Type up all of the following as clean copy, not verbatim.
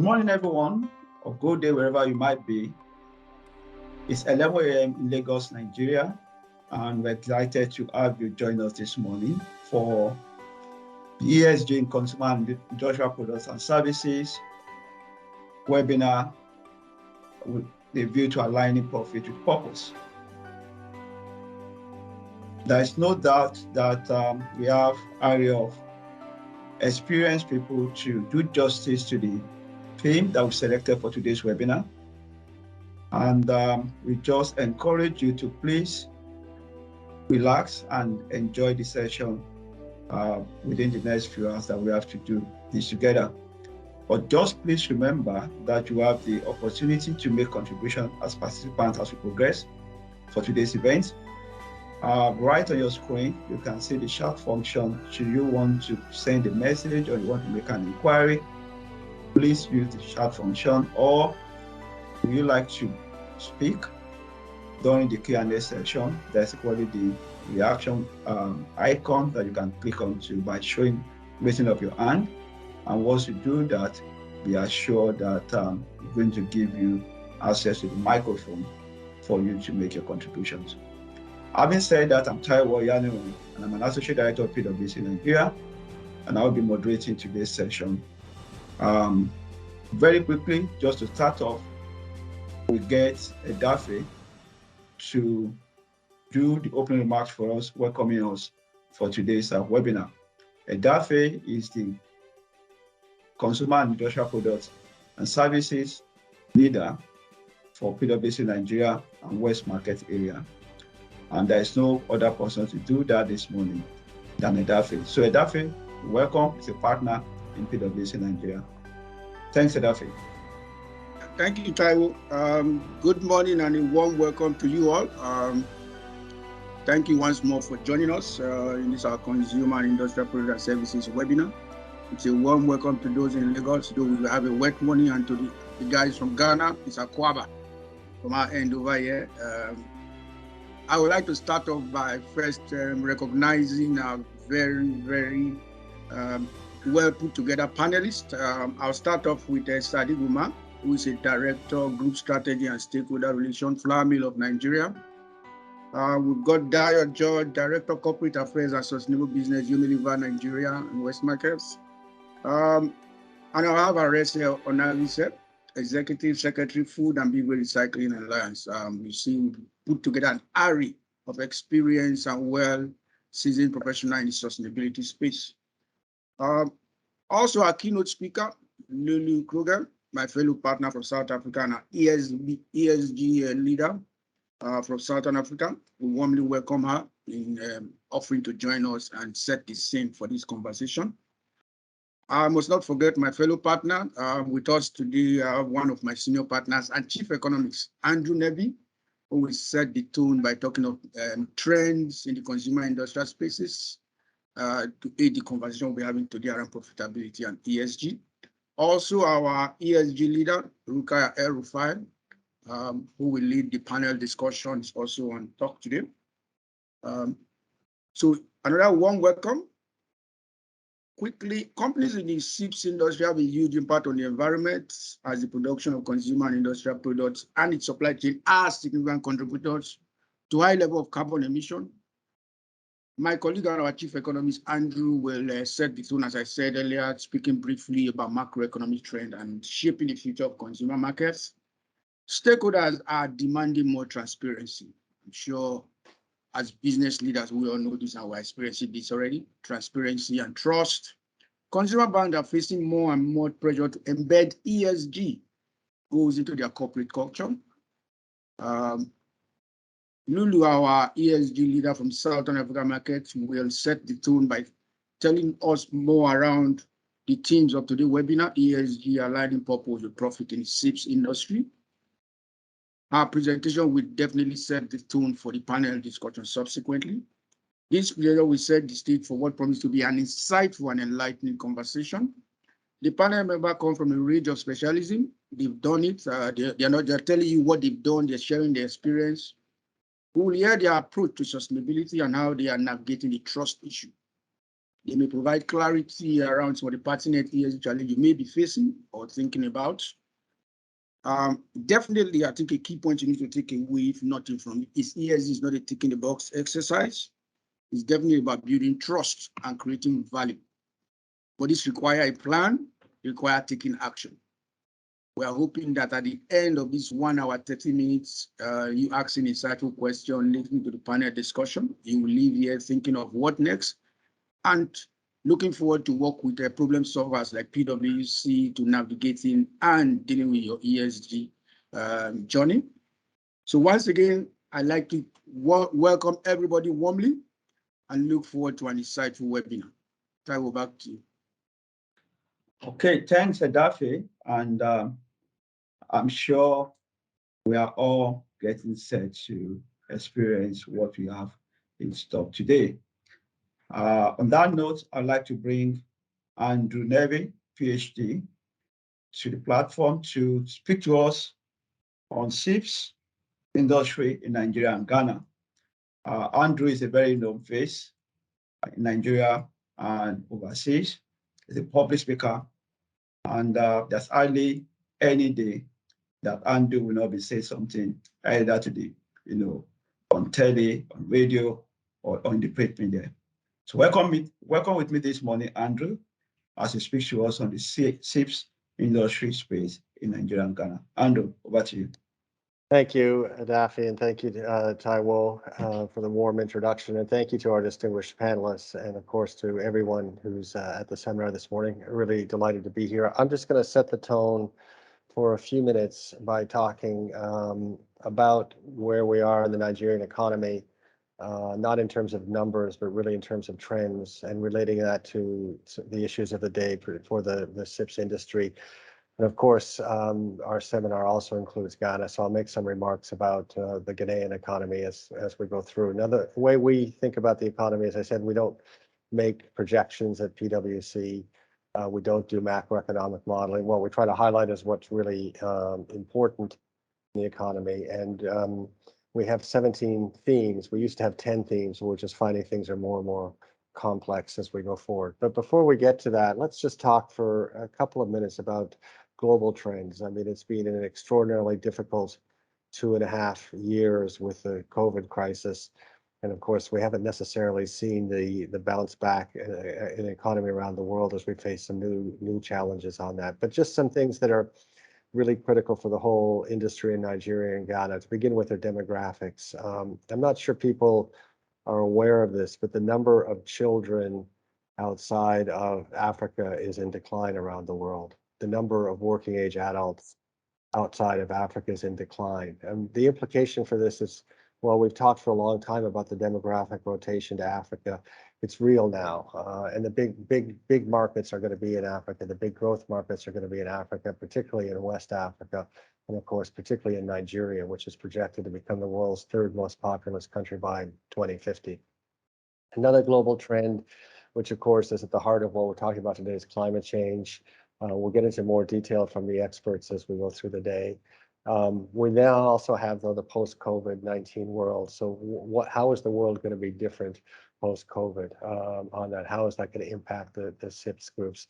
Good morning, everyone, or good day wherever you might be. It's 11 a.m. in Lagos, Nigeria, and we're excited to have you join us this morning for the ESG in Consumer and Industrial Products and Services webinar with the view to aligning profit with purpose. There is no doubt that we have area of experienced people to do justice to the theme that we selected for today's webinar. And we just encourage you to please relax and enjoy the session within the next few hours that we have to do this together. But just please remember that you have the opportunity to make contribution as participants as we progress for today's event. Right on your screen, you can see the chat function. Should you want to send a message or you want to make an inquiry, please use the chat function, or would you like to speak during the Q&A session? There's equally the reaction icon that you can click onto by raising up your hand. And once you do that, be assured that we're going to give you access to the microphone for you to make your contributions. Having said that, I'm Taiwo Yanu, and I'm an Associate Director of PwC Nigeria, and I'll be moderating today's session. Very quickly, just to start off, we get Edafe to do the opening remarks for us, welcoming us for today's webinar. Edafe is the Consumer and Industrial Products and Services leader for PwC Nigeria and West Market area. And there is no other person to do that this morning than Edafe. So Edafe, welcome. He's a partner in PwC Nigeria. Thanks, Edafe. Thank you, Taiwo. Good morning and a warm welcome to you all. Thank you once more for joining us in this our Consumer and Industrial Products and Services webinar. It's a warm welcome to those in Lagos, though we will have a wet morning, and to the guys from Ghana. It's Akwaba from our end over here. I would like to start off by first recognizing our very, very well put together panelists. I'll start off with Sadiq Umar, who is a Director of Group Strategy and Stakeholder Relations, Flour Mill of Nigeria. We've got Dayo George, Director of Corporate Affairs and Sustainable Business, Unilever Nigeria and West Markets. And I'll have Arese Onavise, Executive Secretary, Food and Beverage Recycling Alliance. We see we put together an array of experience and well-seasoned professionals in the sustainability space. Also, our keynote speaker, Lulu Kruger, my fellow partner from South Africa and our ESG leader from Southern Africa. We warmly welcome her in offering to join us and set the scene for this conversation. I must not forget my fellow partner with us today, one of my senior partners and chief economist, Andrew Nevin, who will set the tone by talking of trends in the consumer industrial spaces to aid the conversation we're having today around profitability and ESG. Also, our ESG leader, Rukaiya El-Rufai, who will lead the panel discussions also on talk today. So another warm welcome. Quickly, companies in the CIPS industry have a huge impact on the environment, as the production of consumer and industrial products and its supply chain are significant contributors to high level of carbon emission. My colleague and our chief economist, Andrew, will set the tone, as I said earlier, speaking briefly about macroeconomic trend and shaping the future of consumer markets. Stakeholders are demanding more transparency. I'm sure as business leaders, we all know this and we're experiencing this already, transparency and trust. Consumer brands are facing more and more pressure to embed ESG goals into their corporate culture. Lulu, our ESG leader from Southern Africa market, will set the tone by telling us more around the themes of today's webinar, ESG aligning purpose with profit in the CIPS industry. Our presentation will definitely set the tone for the panel discussion subsequently. This presentation will set the stage for what promises to be an insightful and enlightening conversation. The panel members come from a range of specialism. They've done it. They're telling you what they've done. They're sharing their experience. We will hear their approach to sustainability and how they are navigating the trust issue. They may provide clarity around some of the pertinent ESG challenge you may be facing or thinking about. Definitely, I think a key point you need to take away, if nothing from it, is ESG is not a tick in the box exercise. It's definitely about building trust and creating value. But this requires a plan, requires taking action. We are hoping that at the end of this 1 hour, 30 minutes, you asking insightful question linking to the panel discussion. You will leave here thinking of what next and looking forward to work with problem solvers like PwC to navigating and dealing with your ESG journey. So once again, I'd like to welcome everybody warmly and look forward to an insightful webinar. Taiwo, back to you. Okay, thanks, Adafe. And I'm sure we are all getting set to experience what we have in stock today. On that note, I'd like to bring Andrew Nevin, PhD, to the platform to speak to us on CIPS industry in Nigeria and Ghana. Andrew is a very known face in Nigeria and overseas. He's a public speaker, and there's hardly any day that Andrew will not be saying something either to the, on telly, on radio, or on the print media. So welcome with me this morning, Andrew, as he speaks to us on the CIPS industry space in Nigeria and Ghana. Andrew, over to you. Thank you, Adafi, and thank you, Taiwo, for the warm introduction. And thank you to our distinguished panelists, and of course to everyone who's at the seminar this morning. Really delighted to be here. I'm just going to set the tone for a few minutes by talking about where we are in the Nigerian economy, not in terms of numbers, but really in terms of trends, and relating that to the issues of the day for the CIPS industry. And of course, our seminar also includes Ghana, so I'll make some remarks about the Ghanaian economy as we go through. Now, the way we think about the economy, as I said, we don't make projections at PwC. We don't do macroeconomic modeling. What we try to highlight is what's really important in the economy. And we have 17 themes. We used to have 10 themes. We're just finding things are more and more complex as we go forward. But before we get to that, let's just talk for a couple of minutes about global trends. I mean, it's been an extraordinarily difficult 2.5 years with the COVID crisis. And of course, we haven't necessarily seen the bounce back in the economy around the world as we face some new challenges on that. But just some things that are really critical for the whole industry in Nigeria and Ghana. To begin with, their demographics. I'm not sure people are aware of this, but the number of children outside of Africa is in decline around the world. The number of working age adults outside of Africa is in decline. And the implication for this is, well, we've talked for a long time about the demographic rotation to Africa. It's real now. And the big markets are going to be in Africa. The big growth markets are going to be in Africa, particularly in West Africa. And of course, particularly in Nigeria, which is projected to become the world's 3rd most populous country by 2050. Another global trend, which of course is at the heart of what we're talking about today, is climate change. We'll get into more detail from the experts as we go through the day. We now also have, though, the post-COVID-19 world. So how is the world going to be different post-COVID on that? How is that going to impact the CIPS groups?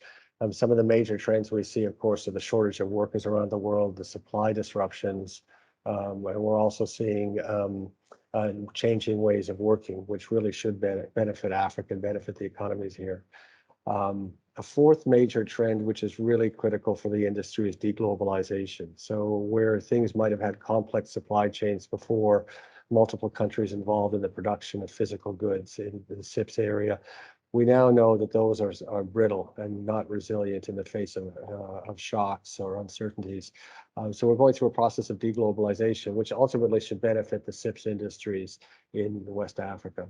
Some of the major trends we see, of course, are the shortage of workers around the world, the supply disruptions, and we're also seeing changing ways of working, which really should benefit Africa and benefit the economies here. A fourth major trend, which is really critical for the industry, is deglobalization. So where things might have had complex supply chains before, multiple countries involved in the production of physical goods in the CIPS area, we now know that those are brittle and not resilient in the face of shocks or uncertainties. So we're going through a process of deglobalization, which ultimately should benefit the CIPS industries in West Africa.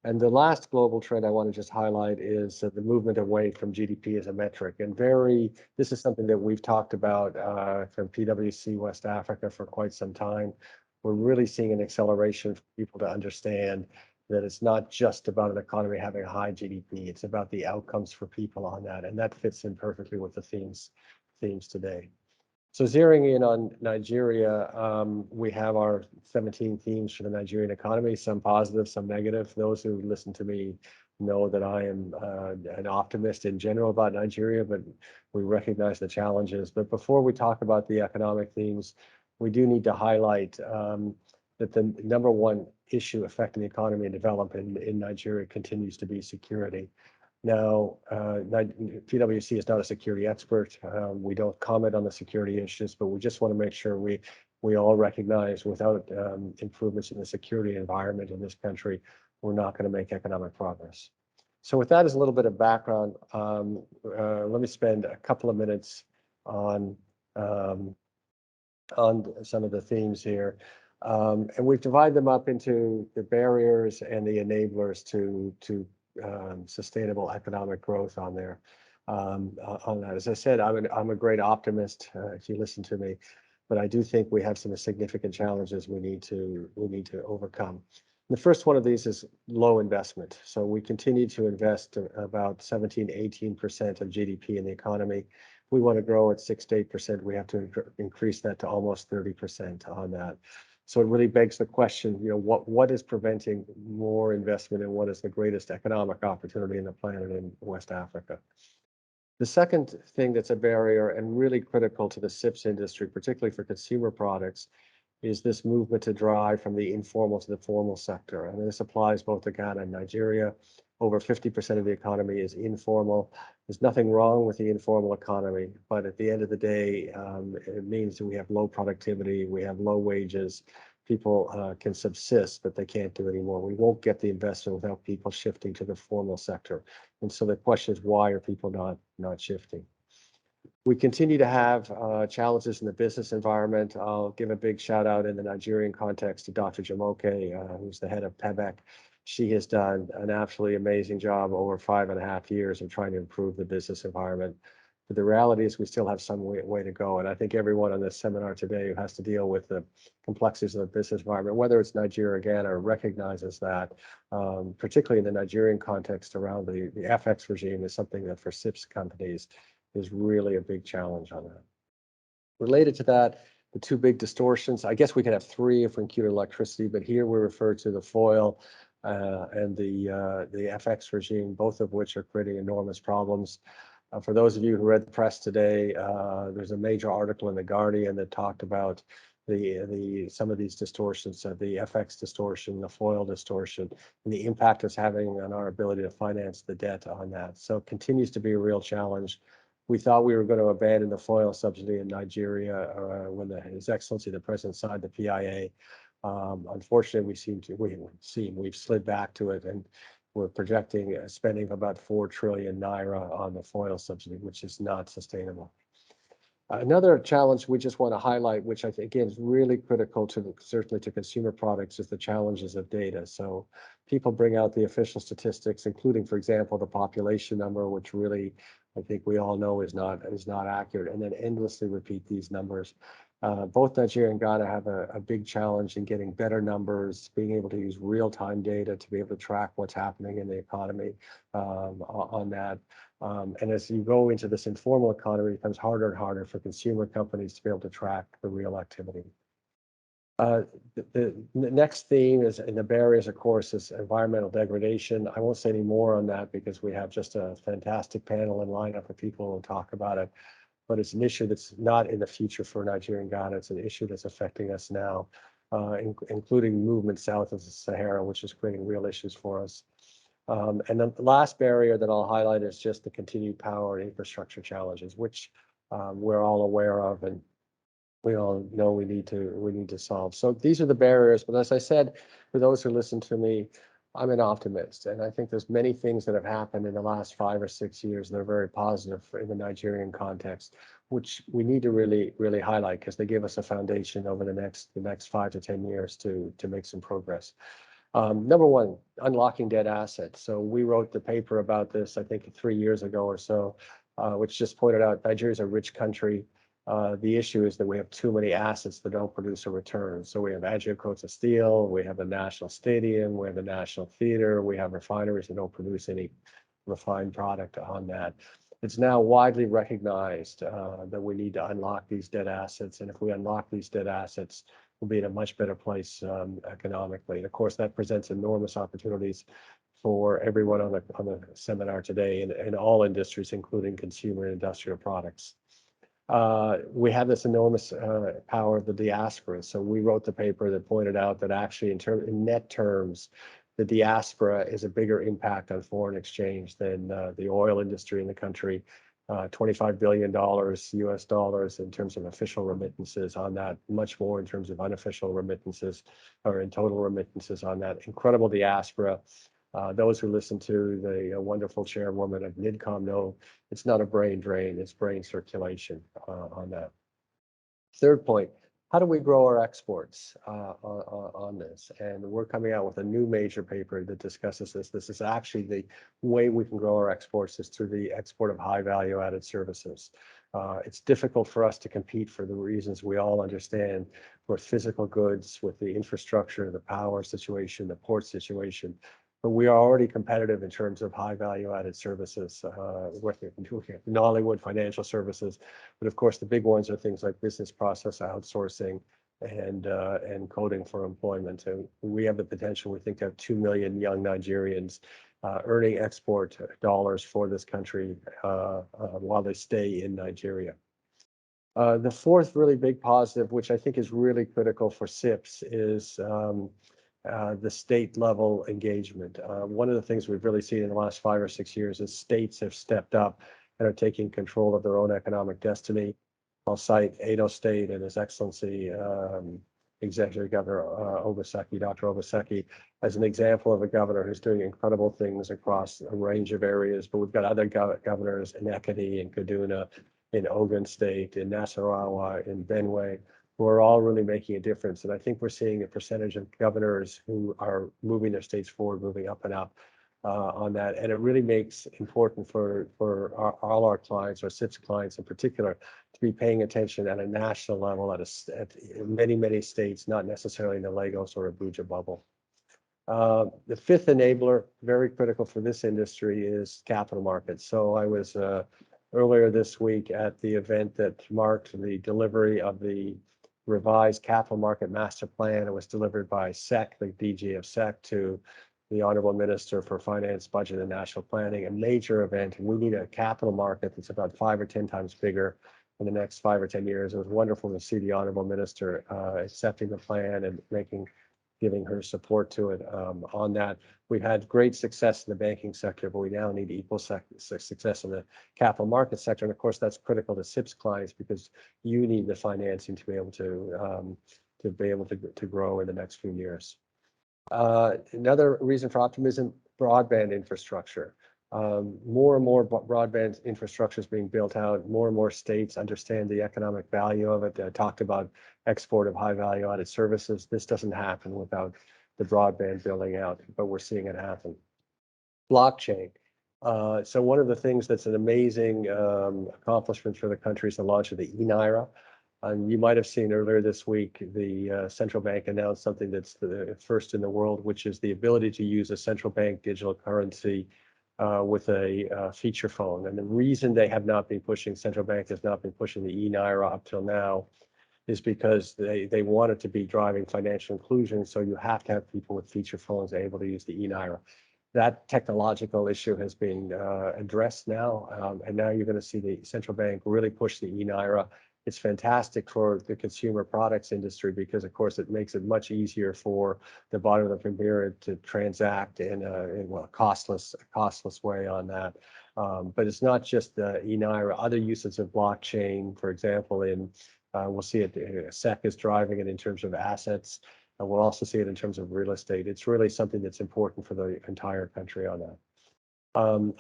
And the last global trend I want to just highlight is the movement away from GDP as a metric. And this is something that we've talked about from PwC West Africa for quite some time. We're really seeing an acceleration for people to understand that it's not just about an economy having a high GDP, it's about the outcomes for people on that. And that fits in perfectly with the themes today. So zeroing in on Nigeria, we have our 17 themes for the Nigerian economy, some positive, some negative. Those who listen to me know that I am an optimist in general about Nigeria, but we recognize the challenges. But before we talk about the economic themes, we do need to highlight that the number one issue affecting the economy and development in Nigeria continues to be security. Now, PwC is not a security expert. We don't comment on the security issues, but we just want to make sure we all recognize without improvements in the security environment in this country, we're not going to make economic progress. So with that as a little bit of background, let me spend a couple of minutes on some of the themes here. And we've divided them up into the barriers and the enablers to sustainable economic growth on there. On that, as I said, I'm a great optimist. If you listen to me, but I do think we have some significant challenges we need to overcome. The first one of these is low investment. So we continue to invest about 17–18% of GDP in the economy. If we want to grow at 6 to 8%, we have to increase that to almost 30% on that. So it really begs the question, what is preventing more investment and what is the greatest economic opportunity in the planet in West Africa? The second thing that's a barrier and really critical to the CIPS industry, particularly for consumer products, is this movement to drive from the informal to the formal sector. And this applies both to Ghana and Nigeria. Over 50% of the economy is informal. There's nothing wrong with the informal economy, but at the end of the day, it means that we have low productivity, we have low wages, people can subsist, but they can't do anymore. We won't get the investment without people shifting to the formal sector. And so the question is, why are people not shifting? We continue to have challenges in the business environment. I'll give a big shout out in the Nigerian context to Dr. Jamoke, who's the head of PEBEC. She has done an absolutely amazing job over 5.5 years of trying to improve the business environment. But the reality is we still have some way to go. And I think everyone on this seminar today who has to deal with the complexities of the business environment, whether it's Nigeria or Ghana, recognizes that, particularly in the Nigerian context around the FX regime is something that for CIPS companies is really a big challenge on that. Related to that, the two big distortions, I guess we could have three if we include electricity, but here we refer to the foil and the FX regime, both of which are creating enormous problems. For those of you who read the press today, there's a major article in The Guardian that talked about some of these distortions, the FX distortion, the foil distortion, and the impact it's having on our ability to finance the debt on that. So it continues to be a real challenge. We thought we were going to abandon the foil subsidy in Nigeria when His Excellency the President signed the PIA. Unfortunately, we've slid back to it, and we're projecting spending of about 4 trillion naira on the foil subsidy, which is not sustainable. Another challenge we just want to highlight, which I think again is really critical certainly to consumer products, is the challenges of data. So people bring out the official statistics, including, for example, the population number, which really I think we all know is not accurate, and then endlessly repeat these numbers. Both Nigeria and Ghana have a big challenge in getting better numbers, being able to use real-time data to be able to track what's happening in the economy on that. And as you go into this informal economy, it becomes harder and harder for consumer companies to be able to track the real activity. The next theme is, in the barriers, of course, is environmental degradation. I won't say any more on that because we have just a fantastic panel and lineup of people who will talk about it. But it's an issue that's not in the future for Nigeria and Ghana. It's an issue that's affecting us now, including movement south of the Sahara, which is creating real issues for us. And the last barrier that I'll highlight is just the continued power and infrastructure challenges, which we're all aware of and we all know we need to solve. So these are the barriers. But as I said, for those who listen to me, I'm an optimist, and I think there's many things that have happened in the last 5 or 6 years that are very positive in the Nigerian context, which we need to really highlight because they give us a foundation over the next 5 to 10 years to make some progress. Number one, unlocking dead assets. So we wrote the paper about this, I think 3 years ago or so, which just pointed out Nigeria is a rich country. The issue is that we have too many assets that don't produce a return. So we have Ajiokuta Steel, we have the National Stadium, we have the National Theater, we have refineries that don't produce any refined product on that. It's now widely recognized that we need to unlock these dead assets. And if we unlock these dead assets, we'll be in a much better place economically. And of course, that presents enormous opportunities for everyone on the seminar today in all industries, including consumer and industrial products. We have this enormous power of the diaspora. So we wrote the paper that pointed out that actually in net terms, the diaspora is a bigger impact on foreign exchange than the oil industry in the country. $25 billion US dollars in terms of official remittances on that, much more in terms of unofficial remittances or in total remittances on that. Incredible diaspora. Those who listen to the wonderful chairwoman of NIDCOM know it's not a brain drain, it's brain circulation on that. Third point, how do we grow our exports on this? And we're coming out with a new major paper that discusses this. This is actually the way we can grow our exports is through the export of high value added services. It's difficult for us to compete for the reasons we all understand with physical goods, with the infrastructure, the power situation, the port situation. But we are already competitive in terms of high value added services, with Nollywood financial services. But of course, the big ones are things like business process outsourcing and coding for employment. And we have the potential, we think, to have 2 million young Nigerians earning export dollars for this country while they stay in Nigeria. The fourth really big positive, which I think is really critical for CIPS, is the state level engagement. One of the things we've really seen in the last 5 or 6 years is states have stepped up and are taking control of their own economic destiny. I'll cite Edo State and His Excellency Executive Governor Obaseki, Dr. Obaseki, as an example of a governor who's doing incredible things across a range of areas. But we've got other governors in Ekiti, in Kaduna, in Ogun State, in Nasarawa, in Benue, who are all really making a difference. And I think we're seeing a percentage of governors who are moving their states forward, moving up and up on that. And it really makes important for all our clients, our CIPS clients in particular, to be paying attention at a national level at many, many states, not necessarily in the Lagos or Abuja bubble. The fifth enabler, very critical for this industry, is capital markets. So I was earlier this week at the event that marked the delivery of the revised capital market master plan. It was delivered by SEC, the DG of SEC, to the Honorable Minister for Finance, Budget and National Planning, a major event. And we need a capital market that's about 5 or 10 times bigger in the next 5 or 10 years. It was wonderful to see the Honorable Minister accepting the plan and giving her support to it on that. We've had great success in the banking sector, but we now need equal success in the capital market sector. And of course, that's critical to CIPS clients because you need the financing to be able to grow in the next few years. Another reason for optimism, broadband infrastructure. More and more broadband infrastructure is being built out. More and more states understand the economic value of it. I talked about export of high value added services. This doesn't happen without the broadband building out, but we're seeing it happen. Blockchain. So one of the things that's an amazing accomplishment for the country is the launch of the e-Naira. And you might have seen earlier this week, the central bank announced something that's the first in the world, which is the ability to use a central bank digital currency with a feature phone. And the reason they have not been pushing, central bank has not been pushing the e-Naira up till now, is because they wanted to be driving financial inclusion. So you have to have people with feature phones able to use the e-Naira. That technological issue has been addressed now. And now you're going to see the central bank really push the e-Naira. It's fantastic for the consumer products industry because, of course, it makes it much easier for the bottom of the pyramid to transact in a costless way on that. But it's not just the e-Naira. Other uses of blockchain, for example, we'll see it. SEC is driving it in terms of assets, and we'll also see it in terms of real estate. It's really something that's important for the entire country on that.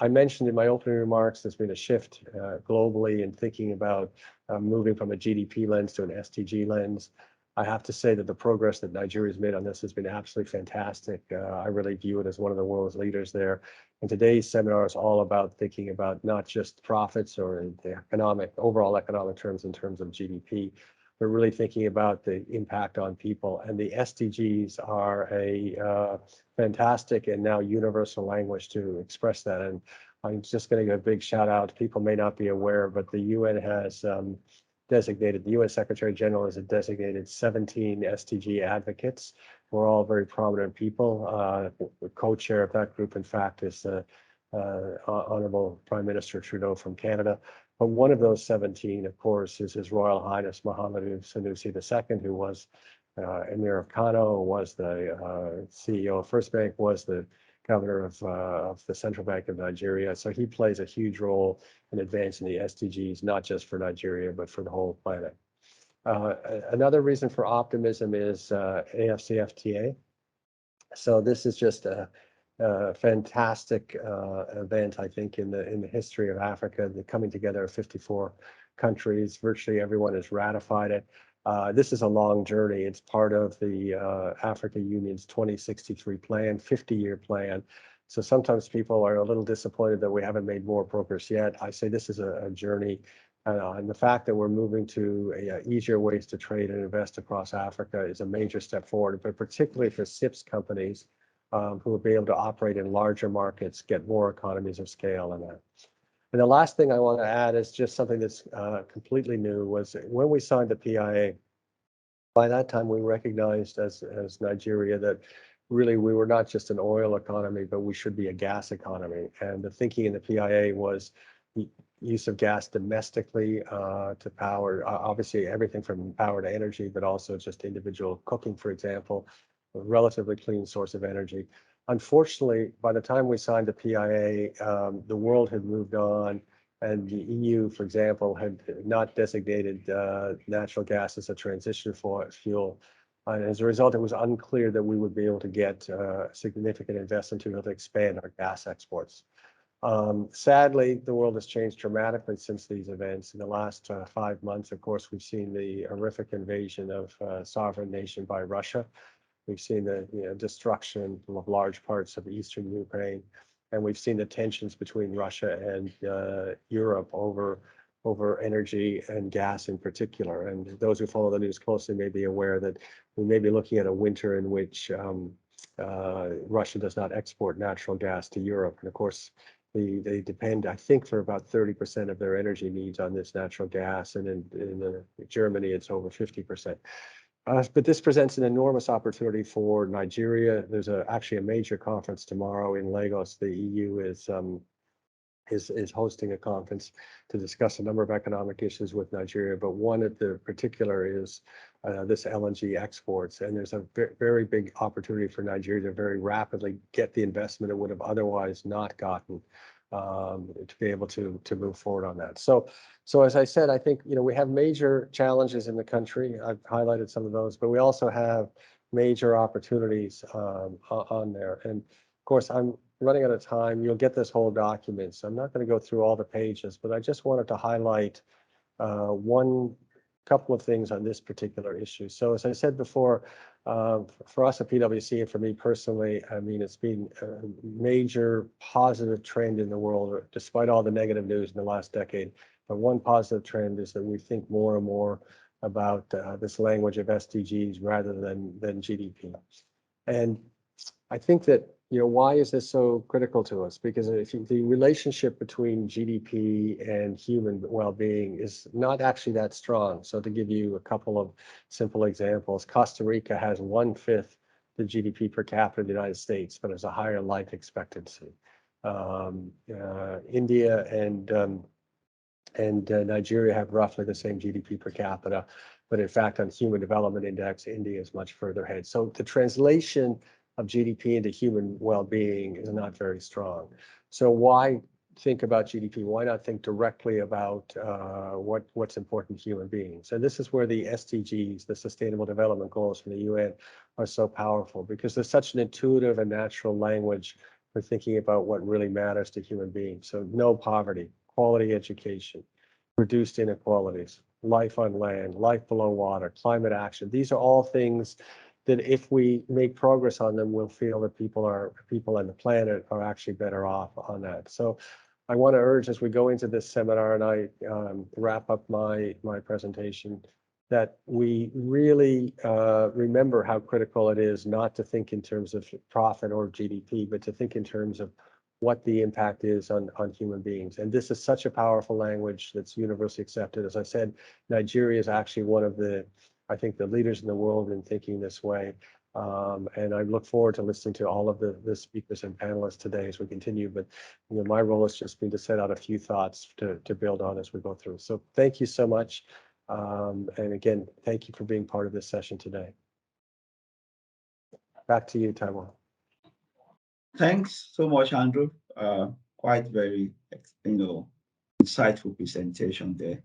I mentioned in my opening remarks, there's been a shift globally in thinking about moving from a GDP lens to an SDG lens. I have to say that the progress that Nigeria's made on this has been absolutely fantastic. I really view it as one of the world's leaders there. And today's seminar is all about thinking about not just profits or the overall economic terms in terms of GDP, but really thinking about the impact on people. And the SDGs are a fantastic and now universal language to express that. And I'm just going to give a big shout out. People may not be aware, but the UN has designated, the UN Secretary General has designated 17 SDG advocates. We're all very prominent people. The co-chair of that group, in fact, is Honorable Prime Minister Trudeau from Canada. But one of those 17, of course, is His Royal Highness Mohammed Sanusi II, who was Emir of Kano, was the CEO of First Bank, was the governor of the Central Bank of Nigeria. So he plays a huge role in advancing the SDGs, not just for Nigeria, but for the whole planet. Another reason for optimism is AFCFTA. So this is just a fantastic event, I think, in the history of Africa. The coming together of 54 countries, virtually everyone has ratified it. This is a long journey. It's part of the Africa Union's 2063 plan, 50-year plan. So sometimes people are a little disappointed that we haven't made more progress yet. I say this is a journey. And the fact that we're moving to easier ways to trade and invest across Africa is a major step forward, but particularly for CIPS companies who will be able to operate in larger markets, get more economies of scale in that. And the last thing I want to add is just something that's completely new was when we signed the PIA, by that time we recognized as Nigeria that really we were not just an oil economy, but we should be a gas economy. And the thinking in the PIA was use of gas domestically to power, obviously everything from power to energy, but also just individual cooking, for example, a relatively clean source of energy. Unfortunately, by the time we signed the PIA, the world had moved on, and the EU, for example, had not designated natural gas as a transition fuel. And as a result, it was unclear that we would be able to get significant investment to be able to expand our gas exports. Sadly, the world has changed dramatically since these events. In the last 5 months, of course, we've seen the horrific invasion of a sovereign nation by Russia. We've seen the destruction of large parts of eastern Ukraine, and we've seen the tensions between Russia and Europe over energy and gas in particular. And those who follow the news closely may be aware that we may be looking at a winter in which Russia does not export natural gas to Europe. And of course, they depend, I think, for about 30% of their energy needs on this natural gas. And in Germany, it's over 50%. But this presents an enormous opportunity for Nigeria. There's actually a major conference tomorrow in Lagos. The EU is hosting a conference to discuss a number of economic issues with Nigeria, but one in particular is this LNG exports. And there's a very big opportunity for Nigeria to very rapidly get the investment it would have otherwise not gotten to be able to move forward on that. So as I said, I think we have major challenges in the country. I've highlighted some of those, but we also have major opportunities on there. And of course, I'm running out of time. You'll get this whole document, so I'm not going to go through all the pages, but I just wanted to highlight one couple of things on this particular issue. So as I said before, for us at PwC and for me personally, I mean, it's been a major positive trend in the world, despite all the negative news in the last decade. But one positive trend is that we think more and more about this language of SDGs rather than GDP. And I think that, why is this so critical to us? Because the relationship between GDP and human well-being is not actually that strong. So to give you a couple of simple examples, Costa Rica has 1/5 the GDP per capita of the United States, but has a higher life expectancy. India and Nigeria have roughly the same GDP per capita, but in fact, on Human Development Index, India is much further ahead. So the translation of GDP into human well-being is not very strong. So why think about GDP? Why not think directly about what's important to human beings? And this is where the SDGs, the Sustainable Development Goals from the UN, are so powerful, because there's such an intuitive and natural language for thinking about what really matters to human beings. So no poverty, quality education, reduced inequalities, life on land, life below water, climate action. These are all things that if we make progress on them, we'll feel that people on the planet are actually better off on that. So I want to urge, as we go into this seminar and I wrap up my presentation, that we really remember how critical it is not to think in terms of profit or GDP, but to think in terms of what the impact is on human beings. And this is such a powerful language that's universally accepted. As I said, Nigeria is actually one of the, I think, the leaders in the world in thinking this way. And I look forward to listening to all of the speakers and panelists today as we continue. But my role has just been to set out a few thoughts to build on as we go through. So thank you so much. And again, thank you for being part of this session today. Back to you, Taiwan. Thanks so much, Andrew. Quite very, insightful presentation there.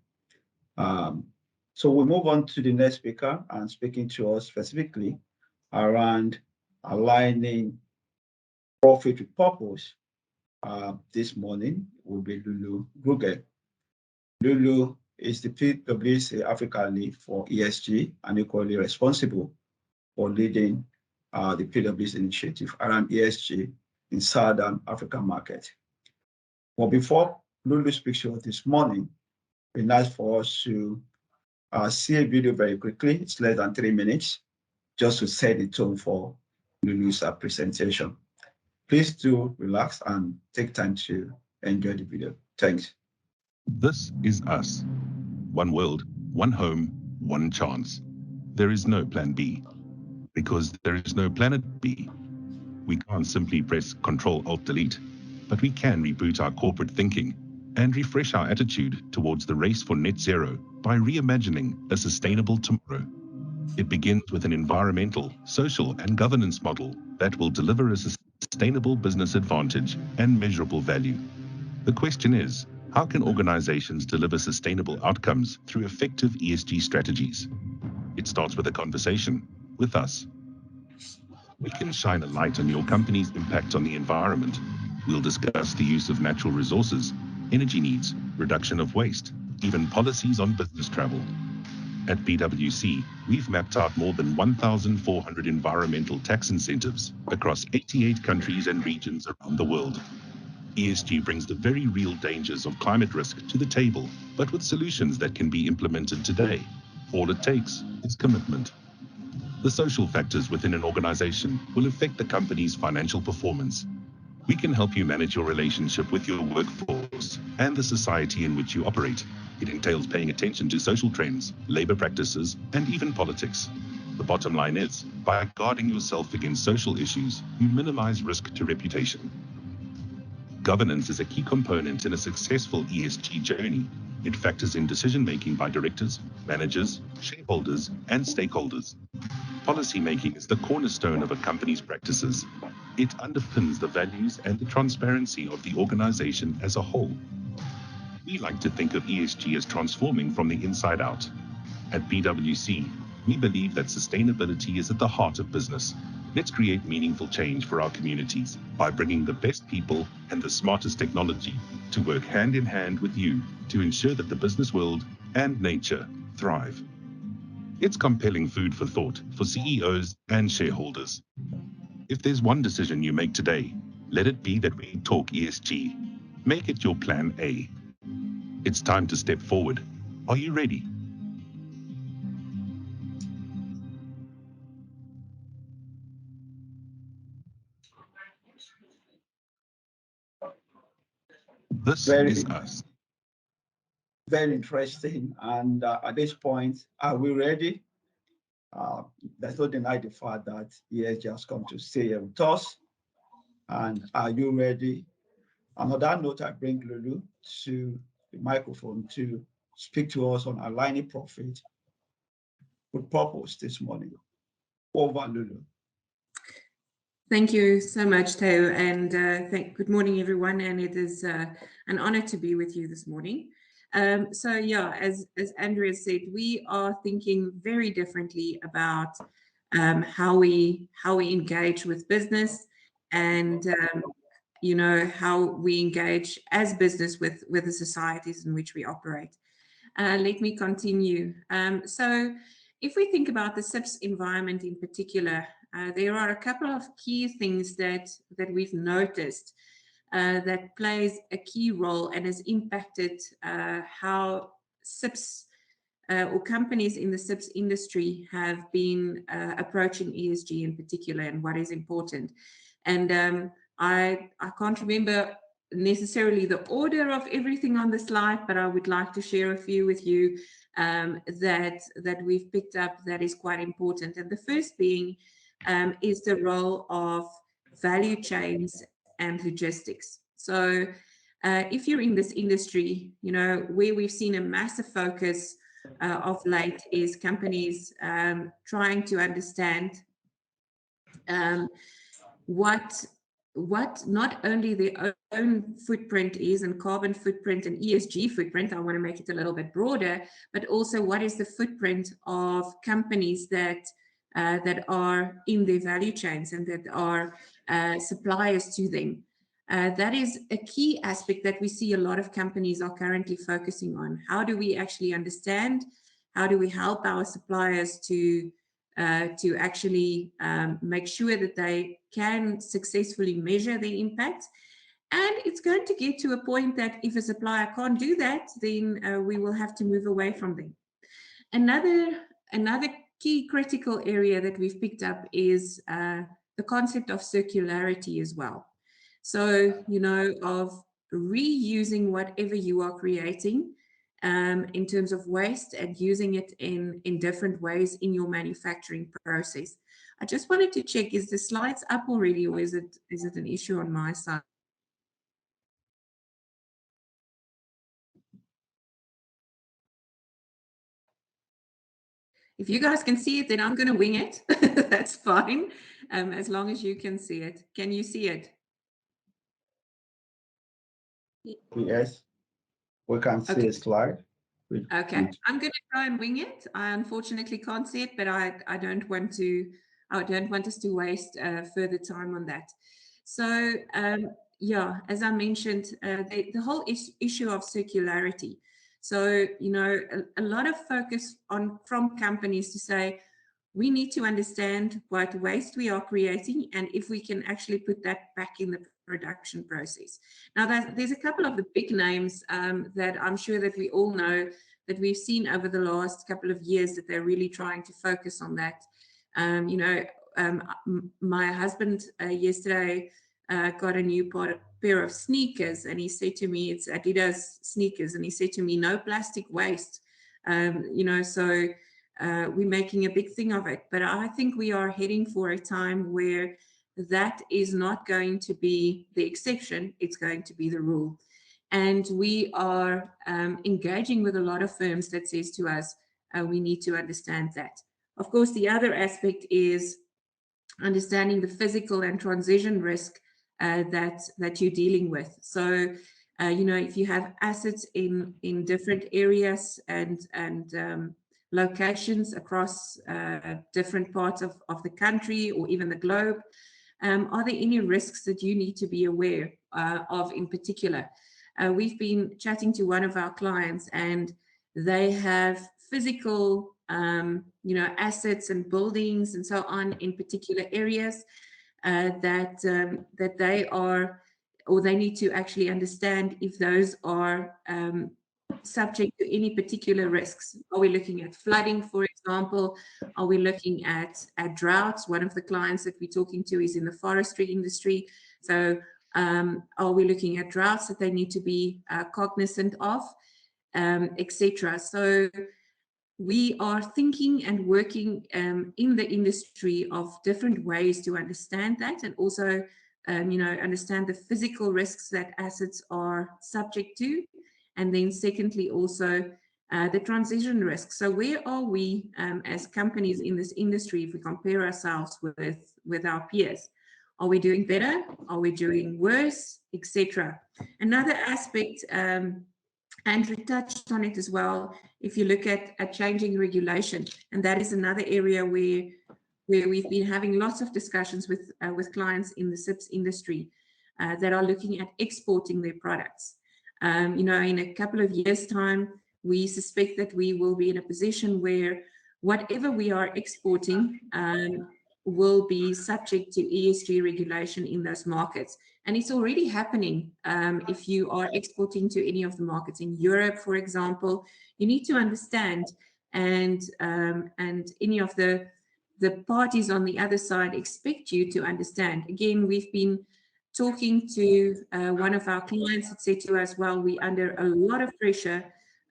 So we'll move on to the next speaker and speaking to us specifically around aligning profit with purpose. This morning will be Lulu Rukaiya. Lulu is the PwC Africa lead for ESG and equally responsible for leading the PwC initiative around ESG in Southern African market. But before Lulu speaks to us this morning, it's nice for us to see a video very quickly. It's less than 3 minutes, just to set the tone for Lulu's presentation. Please do relax and take time to enjoy the video. Thanks. This is us. One world, one home, one chance. There is no plan B, because there is no planet B. We can't simply press Control-Alt-Delete, but we can reboot our corporate thinking and refresh our attitude towards the race for net zero by reimagining a sustainable tomorrow. It begins with an environmental, social, and governance model that will deliver a sustainable business advantage and measurable value. The question is, how can organizations deliver sustainable outcomes through effective ESG strategies? It starts with a conversation with us. We can shine a light on your company's impact on the environment. We'll discuss the use of natural resources, energy needs, reduction of waste, even policies on business travel. At PwC, we've mapped out more than 1,400 environmental tax incentives across 88 countries and regions around the world. ESG brings the very real dangers of climate risk to the table, but with solutions that can be implemented today. All it takes is commitment. The social factors within an organization will affect the company's financial performance. We can help you manage your relationship with your workforce and the society in which you operate. It entails paying attention to social trends, labor practices, and even politics. The bottom line is, by guarding yourself against social issues, you minimize risk to reputation. Governance is a key component in a successful ESG journey. It factors in decision-making by directors, managers, shareholders, and stakeholders. Policy-making is the cornerstone of a company's practices. It underpins the values and the transparency of the organization as a whole. We like to think of ESG as transforming from the inside out. At PwC, we believe that sustainability is at the heart of business. Let's create meaningful change for our communities by bringing the best people and the smartest technology to work hand in hand with you to ensure that the business world and nature thrive. It's compelling food for thought for CEOs and shareholders. If there's one decision you make today, let it be that we talk ESG. Make it your plan A. It's time to step forward. Are you ready? This is us. Very interesting. And at this point, are we ready? There's no denying the fact that ESG has come to stay here with us. And are you ready? And on that note, I bring Lulu to the microphone to speak to us on aligning profit with purpose this morning. Over, Lulu. Thank you so much, Teo, and good morning, everyone. And it is an honor to be with you this morning. So yeah, as Andrea said, we are thinking very differently about how we engage with business, and how we engage as business with the societies in which we operate. Let me continue. So if we think about the CIPS environment in particular, there are a couple of key things that we've noticed that plays a key role and has impacted how CIPS or companies in the CIPS industry have been approaching ESG in particular and what is important. And I can't remember necessarily the order of everything on the slide, but I would like to share a few with you that we've picked up that is quite important. And the first being is the role of value chains and logistics. So if you're in this industry, you know, where we've seen a massive focus of late is companies trying to understand what not only their own footprint is, and carbon footprint and ESG footprint, I want to make it a little bit broader, but also what is the footprint of companies that that are in their value chains and that are suppliers to them. That is a key aspect that we see a lot of companies are currently focusing on. How do we actually understand? How do we help our suppliers to actually make sure that they can successfully measure the impact? And it's going to get to a point that if a supplier can't do that, then we will have to move away from them. Another key critical area that we've picked up is the concept of circularity as well. So, you know, of reusing whatever you are creating in terms of waste and using it in different ways in your manufacturing process. I just wanted to check, is the slides up already, or is it an issue on my side? If you guys can see it, then I'm going to wing it. That's fine, as long as you can see it. Can you see it? Yes, we can see a slide. Okay, I'm going to try and wing it. I unfortunately can't see it, but I don't want us to waste further time on that. So yeah, as I mentioned, the whole issue of circularity. So, you know, a lot of focus from companies to say, we need to understand what waste we are creating and if we can actually put that back in the production process. Now, there's a couple of the big names that I'm sure that we all know, that we've seen over the last couple of years, that they're really trying to focus on that. You know, my husband yesterday got a new pair of sneakers, and he said to me, it's Adidas sneakers, and he said to me, no plastic waste. You know, so we're making a big thing of it, but I think we are heading for a time where that is not going to be the exception, it's going to be the rule. And we are engaging with a lot of firms that says to us, we need to understand that. Of course, the other aspect is understanding the physical and transition risk that you're dealing with. So, you know, if you have assets in different areas and locations across different parts of the country or even the globe, are there any risks that you need to be aware of in particular? We've been chatting to one of our clients, and they have physical, you know, assets and buildings and so on in particular areas that they are, or they need to actually understand if those are subject to any particular risks. Are we looking at flooding, for example? Are we looking at droughts? One of the clients that we're talking to is in the forestry industry. So are we looking at droughts that they need to be cognizant of, etc. So we are thinking and working in the industry of different ways to understand that, and also you know, understand the physical risks that assets are subject to. And then secondly, also the transition risk. So where are we as companies in this industry if we compare ourselves with our peers? Are we doing better? Are we doing worse, etc.? Another aspect, Andrew touched on it as well, if you look at changing regulation, and that is another area where we've been having lots of discussions with clients in the CIPS industry that are looking at exporting their products. You know, in a couple of years' time, we suspect that we will be in a position where whatever we are exporting will be subject to ESG regulation in those markets. And it's already happening. If you are exporting to any of the markets in Europe, for example, you need to understand and any of the parties on the other side expect you to understand. Again, we've been talking to one of our clients that said to us, well, we're under a lot of pressure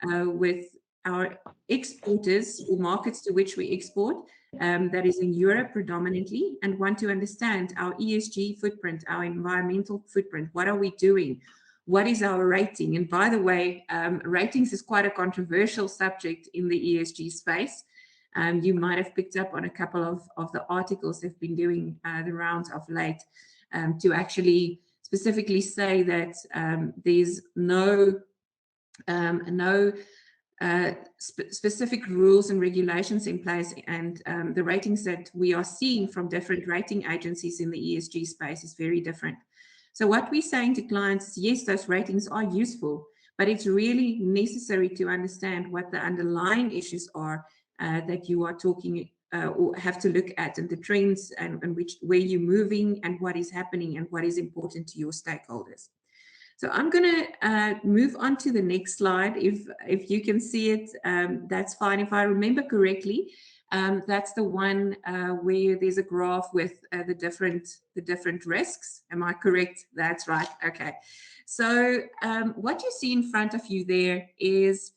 with our exporters or markets to which we export, that is in Europe predominantly, and want to understand our ESG footprint, our environmental footprint. What are we doing? What is our rating? And by the way, ratings is quite a controversial subject in the ESG space. You might have picked up on a couple of the articles they've been doing the rounds of late, to actually specifically say that there's no specific rules and regulations in place, and the ratings that we are seeing from different rating agencies in the ESG space is very different. So what we're saying to clients is, yes, those ratings are useful, but it's really necessary to understand what the underlying issues are that you are talking or have to look at, and the trends and where you're moving and what is happening and what is important to your stakeholders. So I'm going to move on to the next slide. If you can see it, that's fine. If I remember correctly, that's the one where there's a graph with the different risks. Am I correct? That's right. Okay. So what you see in front of you there is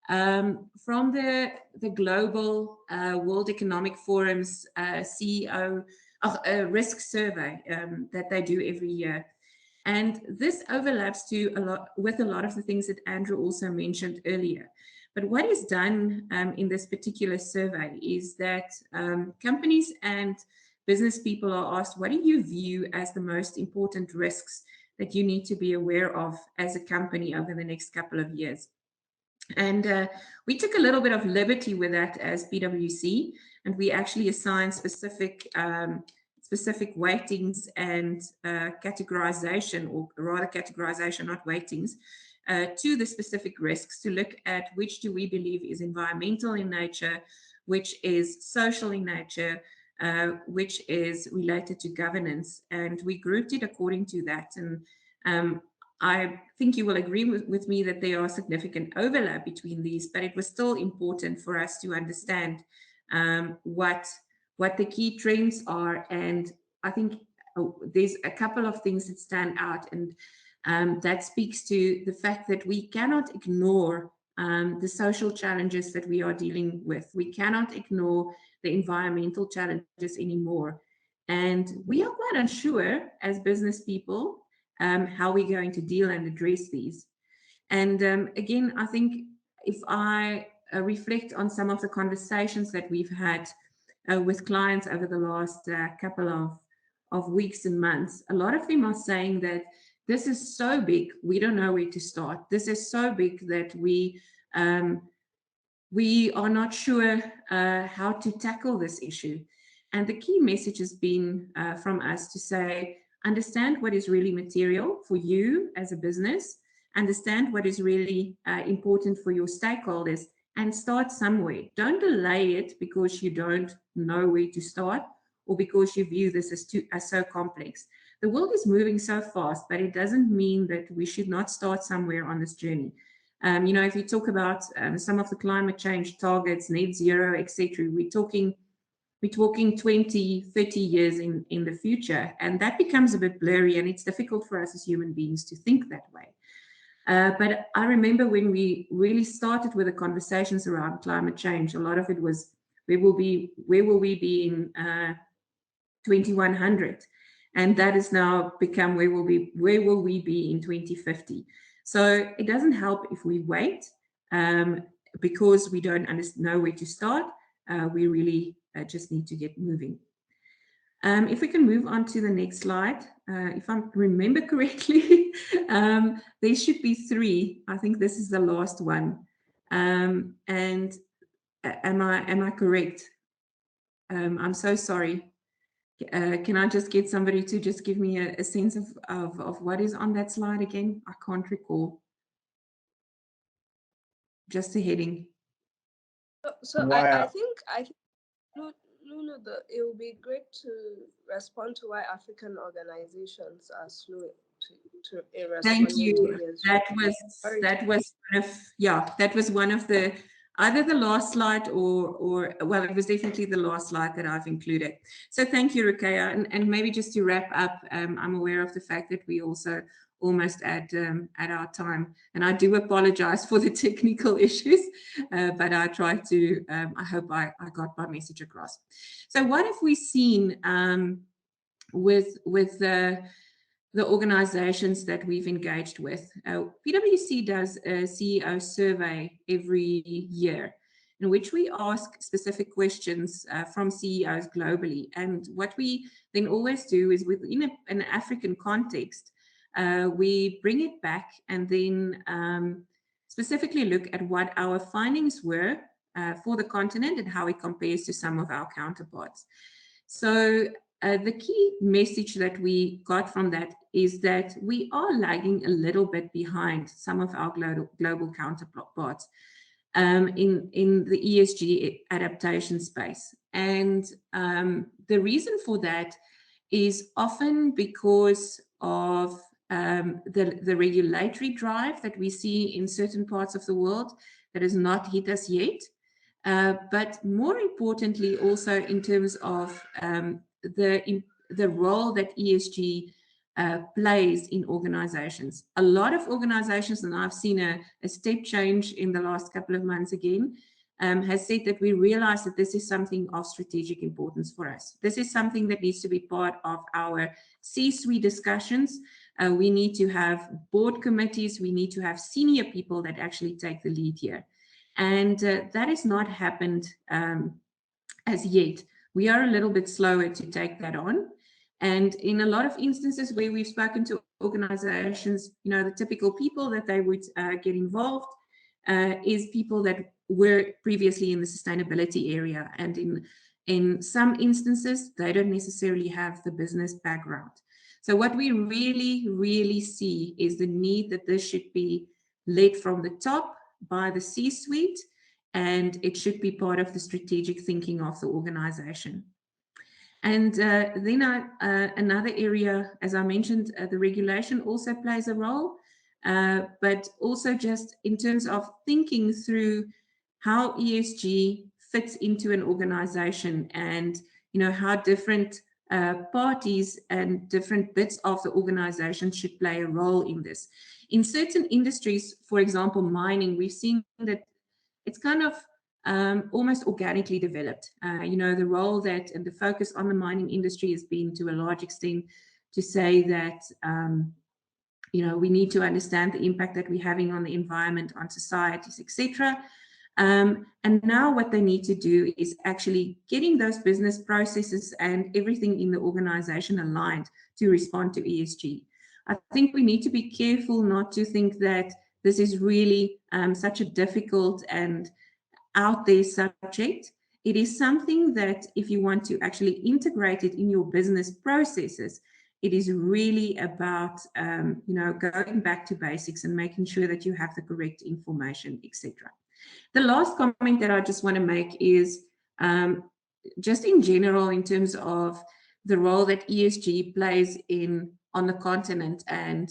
from the global World Economic Forum's CEO risk survey that they do every year. And this overlaps with a lot of the things that Andrew also mentioned earlier. But what is done in this particular survey is that companies and business people are asked, what do you view as the most important risks that you need to be aware of as a company over the next couple of years? And we took a little bit of liberty with that as PwC, and we actually assigned specific weightings and categorization, or rather categorization, not weightings, to the specific risks, to look at which do we believe is environmental in nature, which is social in nature, which is related to governance. And we grouped it according to that. And I think you will agree with me that there are significant overlap between these, but it was still important for us to understand what the key trends are. And I think there's a couple of things that stand out, and that speaks to the fact that we cannot ignore the social challenges that we are dealing with. We cannot ignore the environmental challenges anymore. And we are quite unsure as business people how we're going to deal and address these. And again, I think if I reflect on some of the conversations that we've had with clients over the last couple of weeks and months, a lot of them are saying that this is so big, we don't know where to start. This is so big that we are not sure how to tackle this issue. And the key message has been from us to say, understand what is really material for you as a business, understand what is really important for your stakeholders, and start somewhere. Don't delay it because you don't know where to start or because you view this as so complex. The world is moving so fast, but it doesn't mean that we should not start somewhere on this journey. If you talk about some of the climate change targets, net zero, etc., we're talking 20, 30 years in the future, and that becomes a bit blurry, and it's difficult for us as human beings to think that way. But I remember when we really started with the conversations around climate change, a lot of it was, where will we be in 2100? And that has now become, where will we be in 2050? So it doesn't help if we wait because we don't know where to start. We really just need to get moving. If we can move on to the next slide, if I remember correctly, there should be 3. I think this is the last one. And am I correct? I'm so sorry. Can I just get somebody to just give me a sense of what is on that slide again? I can't recall. Just the heading. So I think Lulu, it would be great to respond to why African organizations are slow to respond. Thank you. That was one of the either the last slide or well, it was definitely the last slide that I've included. So thank you, Rukaiya. And maybe just to wrap up, I'm aware of the fact that we also almost at our time, and I do apologize for the technical issues, but I try to, I hope I got my message across. So what have we seen with the organizations that we've engaged with? PwC does a CEO survey every year in which we ask specific questions from CEOs globally. And what we then always do is within an African context, we bring it back and then specifically look at what our findings were for the continent and how it compares to some of our counterparts. So the key message that we got from that is that we are lagging a little bit behind some of our global counterparts in the ESG adaptation space. And the reason for that is often because of the regulatory drive that we see in certain parts of the world that has not hit us yet. But more importantly, also in terms of the role that ESG plays in organizations. A lot of organizations, and I've seen a step change in the last couple of months again, has said that we realize that this is something of strategic importance for us. This is something that needs to be part of our C-suite discussions. We need to have board committees. We need to have senior people that actually take the lead here. And that has not happened as yet. We are a little bit slower to take that on. And in a lot of instances where we've spoken to organizations, you know, the typical people that they would get involved is people that were previously in the sustainability area. And in some instances, they don't necessarily have the business background. So what we really, really see is the need that this should be led from the top by the C-suite, and it should be part of the strategic thinking of the organization. And then another area, as I mentioned, the regulation also plays a role, but also just in terms of thinking through how ESG fits into an organization and, you know, how different parties and different bits of the organization should play a role in this. In certain industries, for example, mining, we've seen that it's kind of almost organically developed. You know, the role that and the focus on the mining industry has been to a large extent to say that, you know, we need to understand the impact that we're having on the environment, on societies, etc. And now what they need to do is actually getting those business processes and everything in the organization aligned to respond to ESG. I think we need to be careful not to think that this is really such a difficult and out there subject. It is something that if you want to actually integrate it in your business processes, it is really about you know, going back to basics and making sure that you have the correct information, etc. The last comment that I just want to make is just in general in terms of the role that ESG plays on the continent and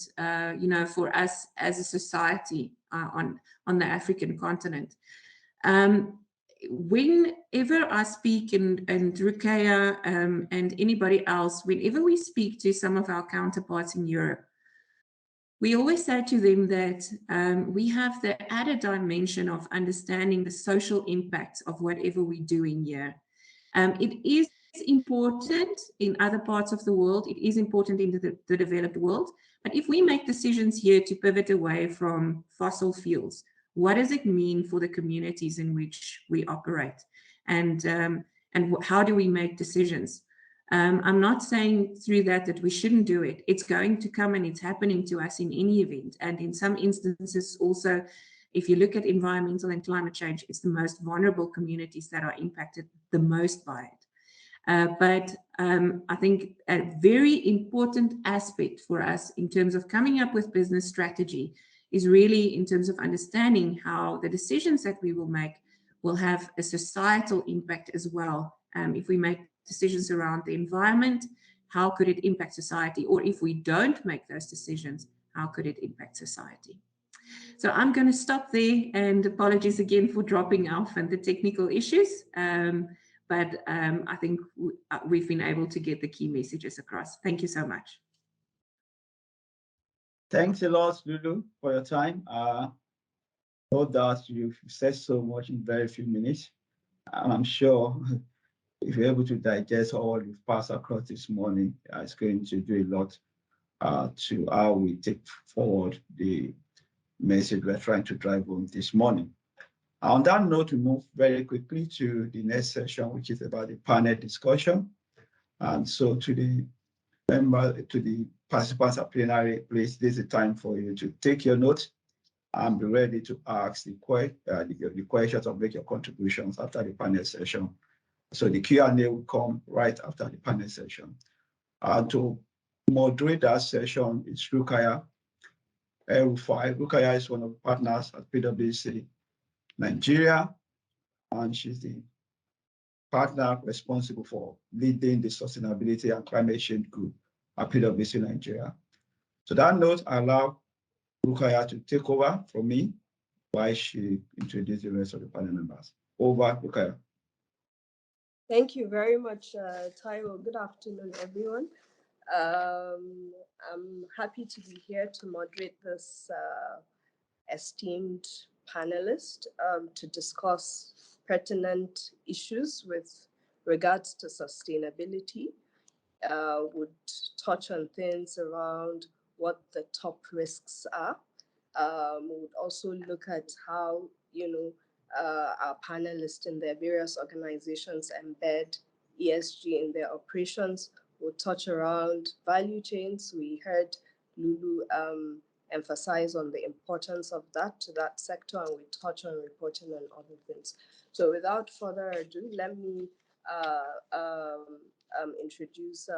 you know, for us as a society on the African continent. Whenever I speak and Rukaiya and anybody else, whenever we speak to some of our counterparts in Europe, we always say to them that we have the added dimension of understanding the social impacts of whatever we're doing here. It is important in other parts of the world. It is important in the developed world. But if we make decisions here to pivot away from fossil fuels, what does it mean for the communities in which we operate? And how do we make decisions? I'm not saying through that we shouldn't do it. It's going to come and it's happening to us in any event. And in some instances also, if you look at environmental and climate change, it's the most vulnerable communities that are impacted the most by it. But I think a very important aspect for us in terms of coming up with business strategy is really in terms of understanding how the decisions that we will make will have a societal impact as well. If we make decisions around the environment, how could it impact society? Or if we don't make those decisions, how could it impact society? So I'm going to stop there, and apologies again for dropping off and the technical issues. But I think we've been able to get the key messages across. Thank you so much. Thanks a lot, Lulu, for your time. Know that you've said so much in very few minutes, and I'm sure if you're able to digest all you've passed across this morning, it's going to do a lot to how we take forward the message we're trying to drive home this morning. On that note, we move very quickly to the next session, which is about the panel discussion. And so to the participants at plenary, please, this is the time for you to take your notes and be ready to ask the questions or make your contributions after the panel session. So the Q&A will come right after the panel session. To moderate that session is Rukaiya, El-Rufai. Rukaiya is one of the partners at PwC Nigeria, and she's the partner responsible for leading the sustainability and climate change group at PwC Nigeria. So that note, I allow Rukaiya to take over from me while she introduces the rest of the panel members. Over, Rukaiya. Thank you very much, Taiwo. Good afternoon, everyone. I'm happy to be here to moderate this esteemed panelist to discuss pertinent issues with regards to sustainability. Would touch on things around what the top risks are. Would also look at how, our panelists in their various organizations embed ESG in their operations. We'll touch around value chains. We heard Lulu emphasize on the importance of that to that sector, and we touch on reporting and other things. So without further ado, let me introduce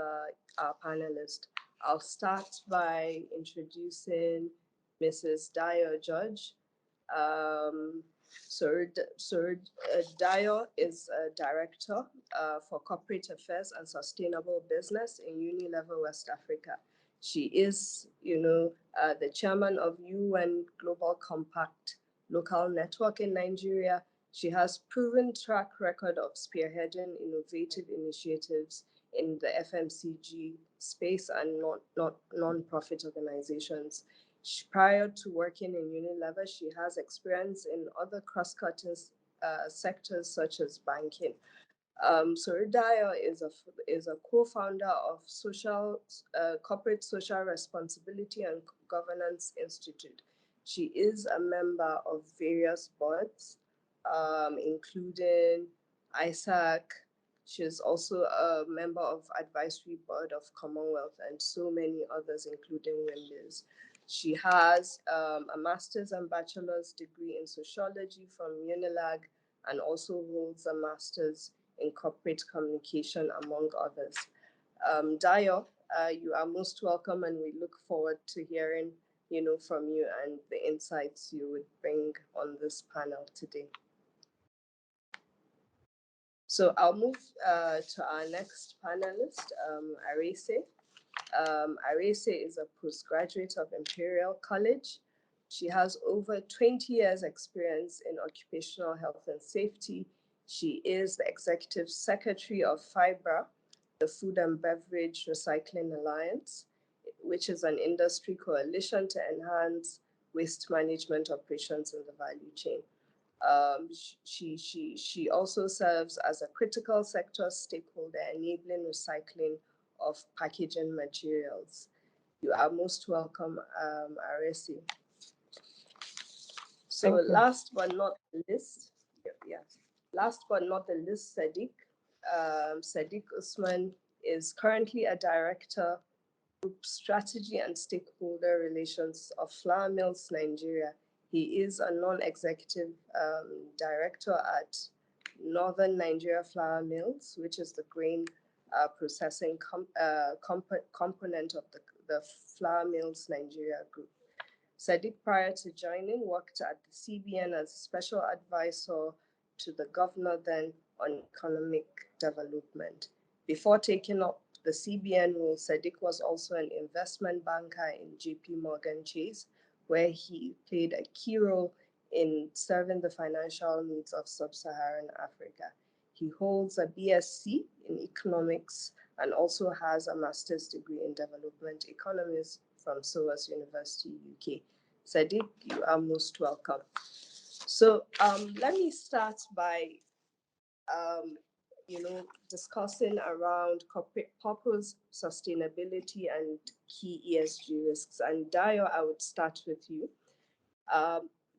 our panelist. I'll start by introducing Mrs. Dio Judge. Dio is a director for corporate affairs and sustainable business in Unilever West Africa. She is, the chairman of UN Global Compact local network in Nigeria. She has proven track record of spearheading innovative initiatives in the FMCG space and non-profit organizations. Prior to working in Unilever, she has experience in other cross-cutting sectors such as banking. Rukaiya is a co-founder of Corporate Social Responsibility and Governance Institute. She is a member of various boards, including ISAC. She is also a member of advisory board of Commonwealth and so many others, including Wimbiz. She has a master's and bachelor's degree in sociology from Unilag and also holds a master's in corporate communication, among others. Dio, you are most welcome, and we look forward to hearing, from you and the insights you would bring on this panel today. So I'll move to our next panelist, Arese. Arese is a postgraduate of Imperial College. She has over 20 years experience in occupational health and safety. She is the executive secretary of FIBRA, the Food and Beverage Recycling Alliance, which is an industry coalition to enhance waste management operations in the value chain. She also serves as a critical sector stakeholder enabling recycling of packaging materials. You are most welcome, Arese. So last but not least, Sadiq. Sadiq Usman is currently a director, Group Strategy and Stakeholder Relations of Flour Mills Nigeria. He is a non-executive director at Northern Nigeria Flour Mills, which is the grain processing component of the Flour Mills Nigeria Group. Sadiq, prior to joining, worked at the CBN as a special advisor to the governor then on economic development. Before taking up the CBN role, Sadiq was also an investment banker in JP Morgan Chase, where he played a key role in serving the financial needs of sub-Saharan Africa. He holds a BSc in economics and also has a master's degree in development economics from SOAS University, UK. Sadiq, you are most welcome. So let me start by discussing around corporate purpose, sustainability, and key ESG risks. And Dayo, I would start with you.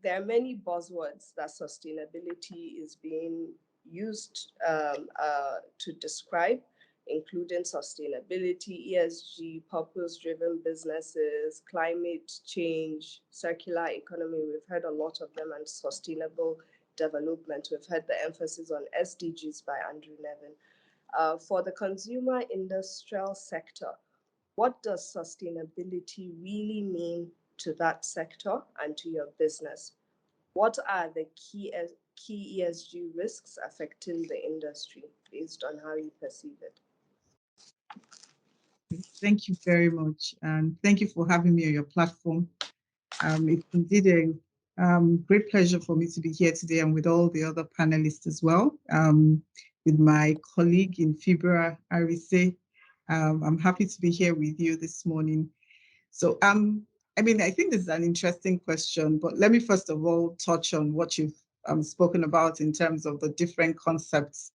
There are many buzzwords that sustainability is being used to describe, including sustainability, ESG, purpose-driven businesses, climate change, circular economy. We've heard a lot of them, and sustainable development. We've heard the emphasis on SDGs by Andrew Nevin. For the consumer industrial sector, what does sustainability really mean to that sector and to your business? What are the key ESG risks affecting the industry based on how you perceive it? Thank you very much. And thank you for having me on your platform. It's indeed a great pleasure for me to be here today and with all the other panelists as well. With my colleague in FIBRA, Arise. I'm happy to be here with you this morning. So, I think this is an interesting question, but let me first of all touch on what you've spoken about in terms of the different concepts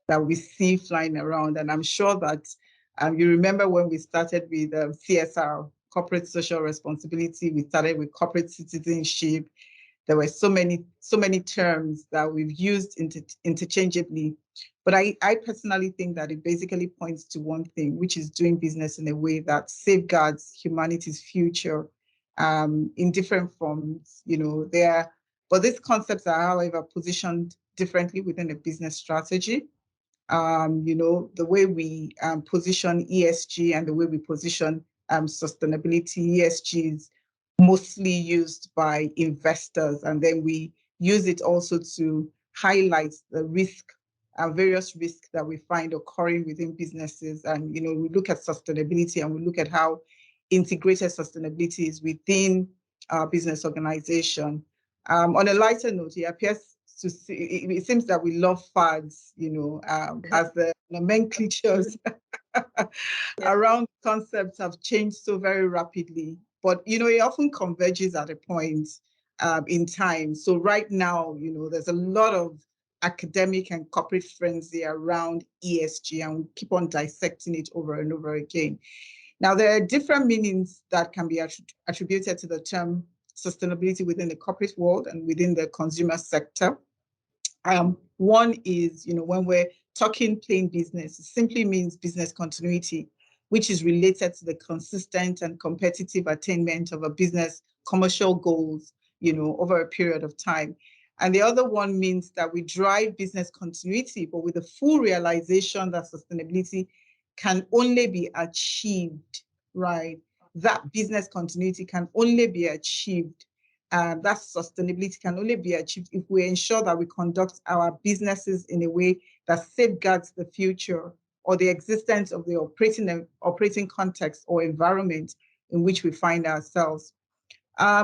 that we see flying around. And I'm sure that you remember when we started with CSR, corporate social responsibility, we started with corporate citizenship. There were so many terms that we've used interchangeably. But I personally think that it basically points to one thing, which is doing business in a way that safeguards humanity's future in different forms. But these concepts are, however, positioned differently within a business strategy. The way we position ESG and the way we position sustainability. ESG is mostly used by investors, and then we use it also to highlight the various risks that we find occurring within businesses. And we look at sustainability and we look at how integrated sustainability is within our business organization. On a lighter note, it seems that we love fads, as the nomenclatures around concepts have changed so very rapidly. But, it often converges at a point in time. So right now, there's a lot of academic and corporate frenzy around ESG, and we keep on dissecting it over and over again. Now, there are different meanings that can be attributed to the term sustainability within the corporate world and within the consumer sector. One is, when we're talking plain business, it simply means business continuity, which is related to the consistent and competitive attainment of a business commercial goals, over a period of time. And the other one means that we drive business continuity, but with the full realization that sustainability can only be achieved, right? That business continuity can only be achieved. That sustainability can only be achieved if we ensure that we conduct our businesses in a way that safeguards the future or the existence of the operating context or environment in which we find ourselves.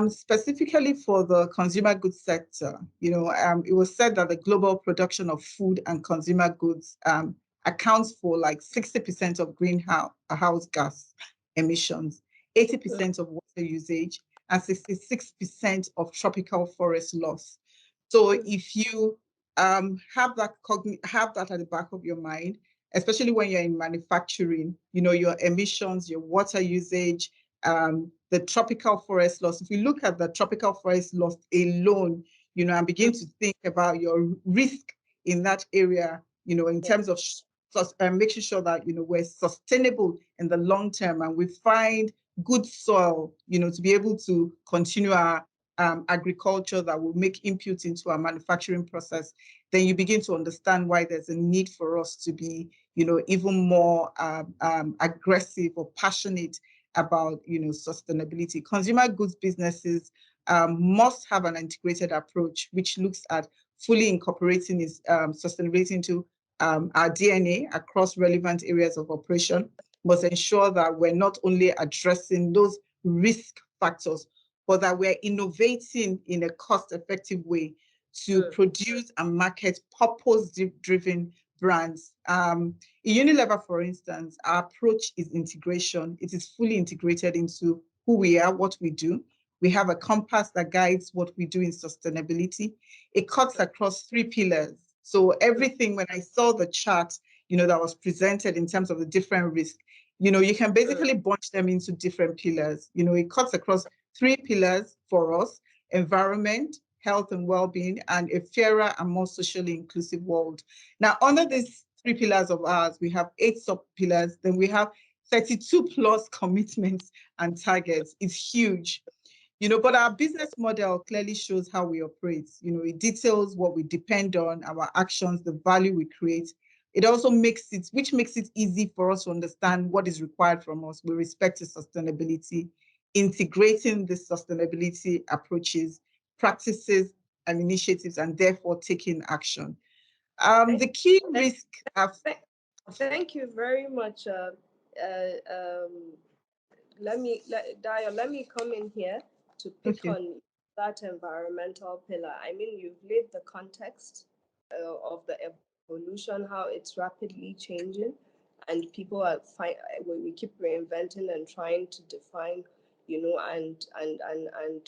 Specifically for the consumer goods sector, it was said that the global production of food and consumer goods accounts for like 60% of greenhouse gas emissions, 80% of water usage, and 66% of tropical forest loss. So if you have that at the back of your mind, especially when you're in manufacturing, your emissions, your water usage, the tropical forest loss. If you look at the tropical forest loss alone, and begin to think about your risk in that area, in terms of making sure that, we're sustainable in the long term and we find good soil, to be able to continue our agriculture that will make inputs into our manufacturing process, then you begin to understand why there's a need for us to be, even more aggressive or passionate about, sustainability. Consumer goods businesses must have an integrated approach, which looks at fully incorporating sustainability into our DNA across relevant areas of operation, must ensure that we're not only addressing those risk factors, but that we're innovating in a cost-effective way to produce and market purpose-driven brands. In Unilever, for instance, our approach is integration. It is fully integrated into who we are, what we do. We have a compass that guides what we do in sustainability. It cuts across 3 pillars. So everything, when I saw the chart, that was presented in terms of the different risks, you can basically bunch them into different pillars. It cuts across 3 pillars for us: environment, health and well-being, and a fairer and more socially inclusive world. Now, under these 3 pillars of ours, we have 8 sub-pillars. Then we have 32 plus commitments and targets. It's huge. But our business model clearly shows how we operate. It details what we depend on, our actions, the value we create. It also makes it easy for us to understand what is required from us with respect to sustainability, integrating the sustainability approaches, practices, and initiatives, and therefore taking action. The key risk. Thank you very much. Dayo, let me come in here to pick on that environmental pillar. I mean, you've laid the context of the evolution, how it's rapidly changing, and people are we keep reinventing and trying to define, and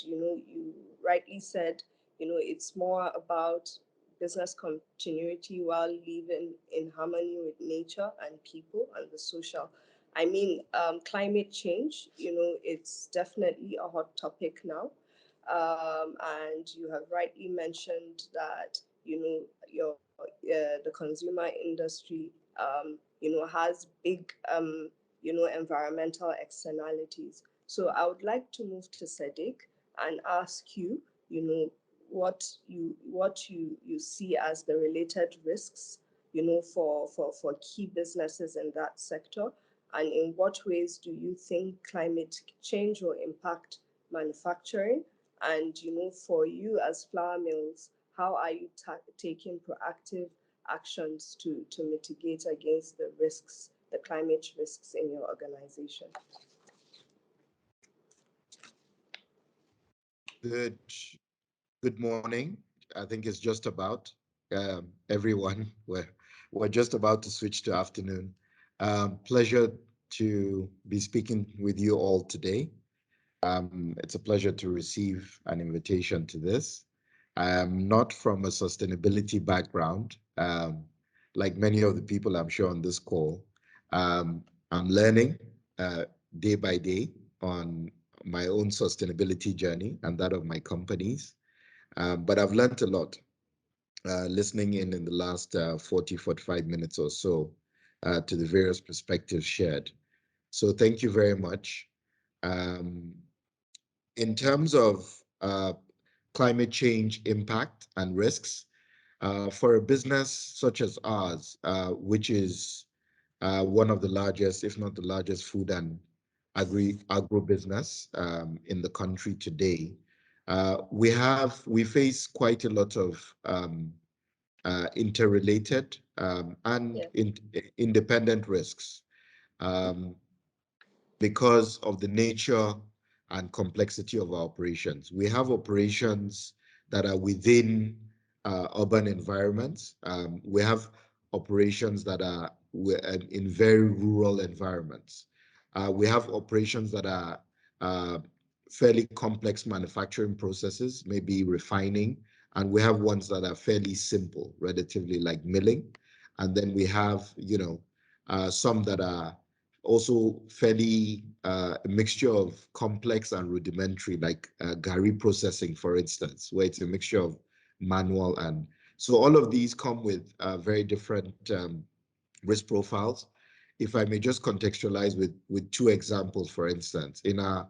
you rightly said, it's more about business continuity while living in harmony with nature and people and the social. I mean, climate change, it's definitely a hot topic now. And you have rightly mentioned that, the consumer industry, has big, environmental externalities. So I would like to move to Sadiq and ask you, what you see as the related risks, for key businesses in that sector, and in what ways do you think climate change will impact manufacturing? And, for you as flour mills, how are you taking proactive actions to mitigate against the risks, the climate risks in your organization? Good morning. I think it's just about everyone. We're just about to switch to afternoon. Pleasure to be speaking with you all today. It's a pleasure to receive an invitation to this. I am not from a sustainability background, like many of the people I'm sure on this call. I'm learning day by day on my own sustainability journey and that of my companies. But I've learned a lot listening in the last 45 minutes or so to the various perspectives shared. So thank you very much. In terms of climate change impact and risks, for a business such as ours, which is one of the largest, if not the largest, food and agro business in the country today, we face quite a lot of interrelated and independent risks because of the nature and complexity of our operations. We have operations that are within urban environments. We have operations that are in very rural environments. We have operations that are fairly complex manufacturing processes, maybe refining, and we have ones that are fairly simple, relatively, like milling. And then we have, some that are also fairly a mixture of complex and rudimentary, like gari processing, for instance, where it's a mixture of manual. And so all of these come with very different risk profiles. If I may just contextualize with 2 examples, for instance, in a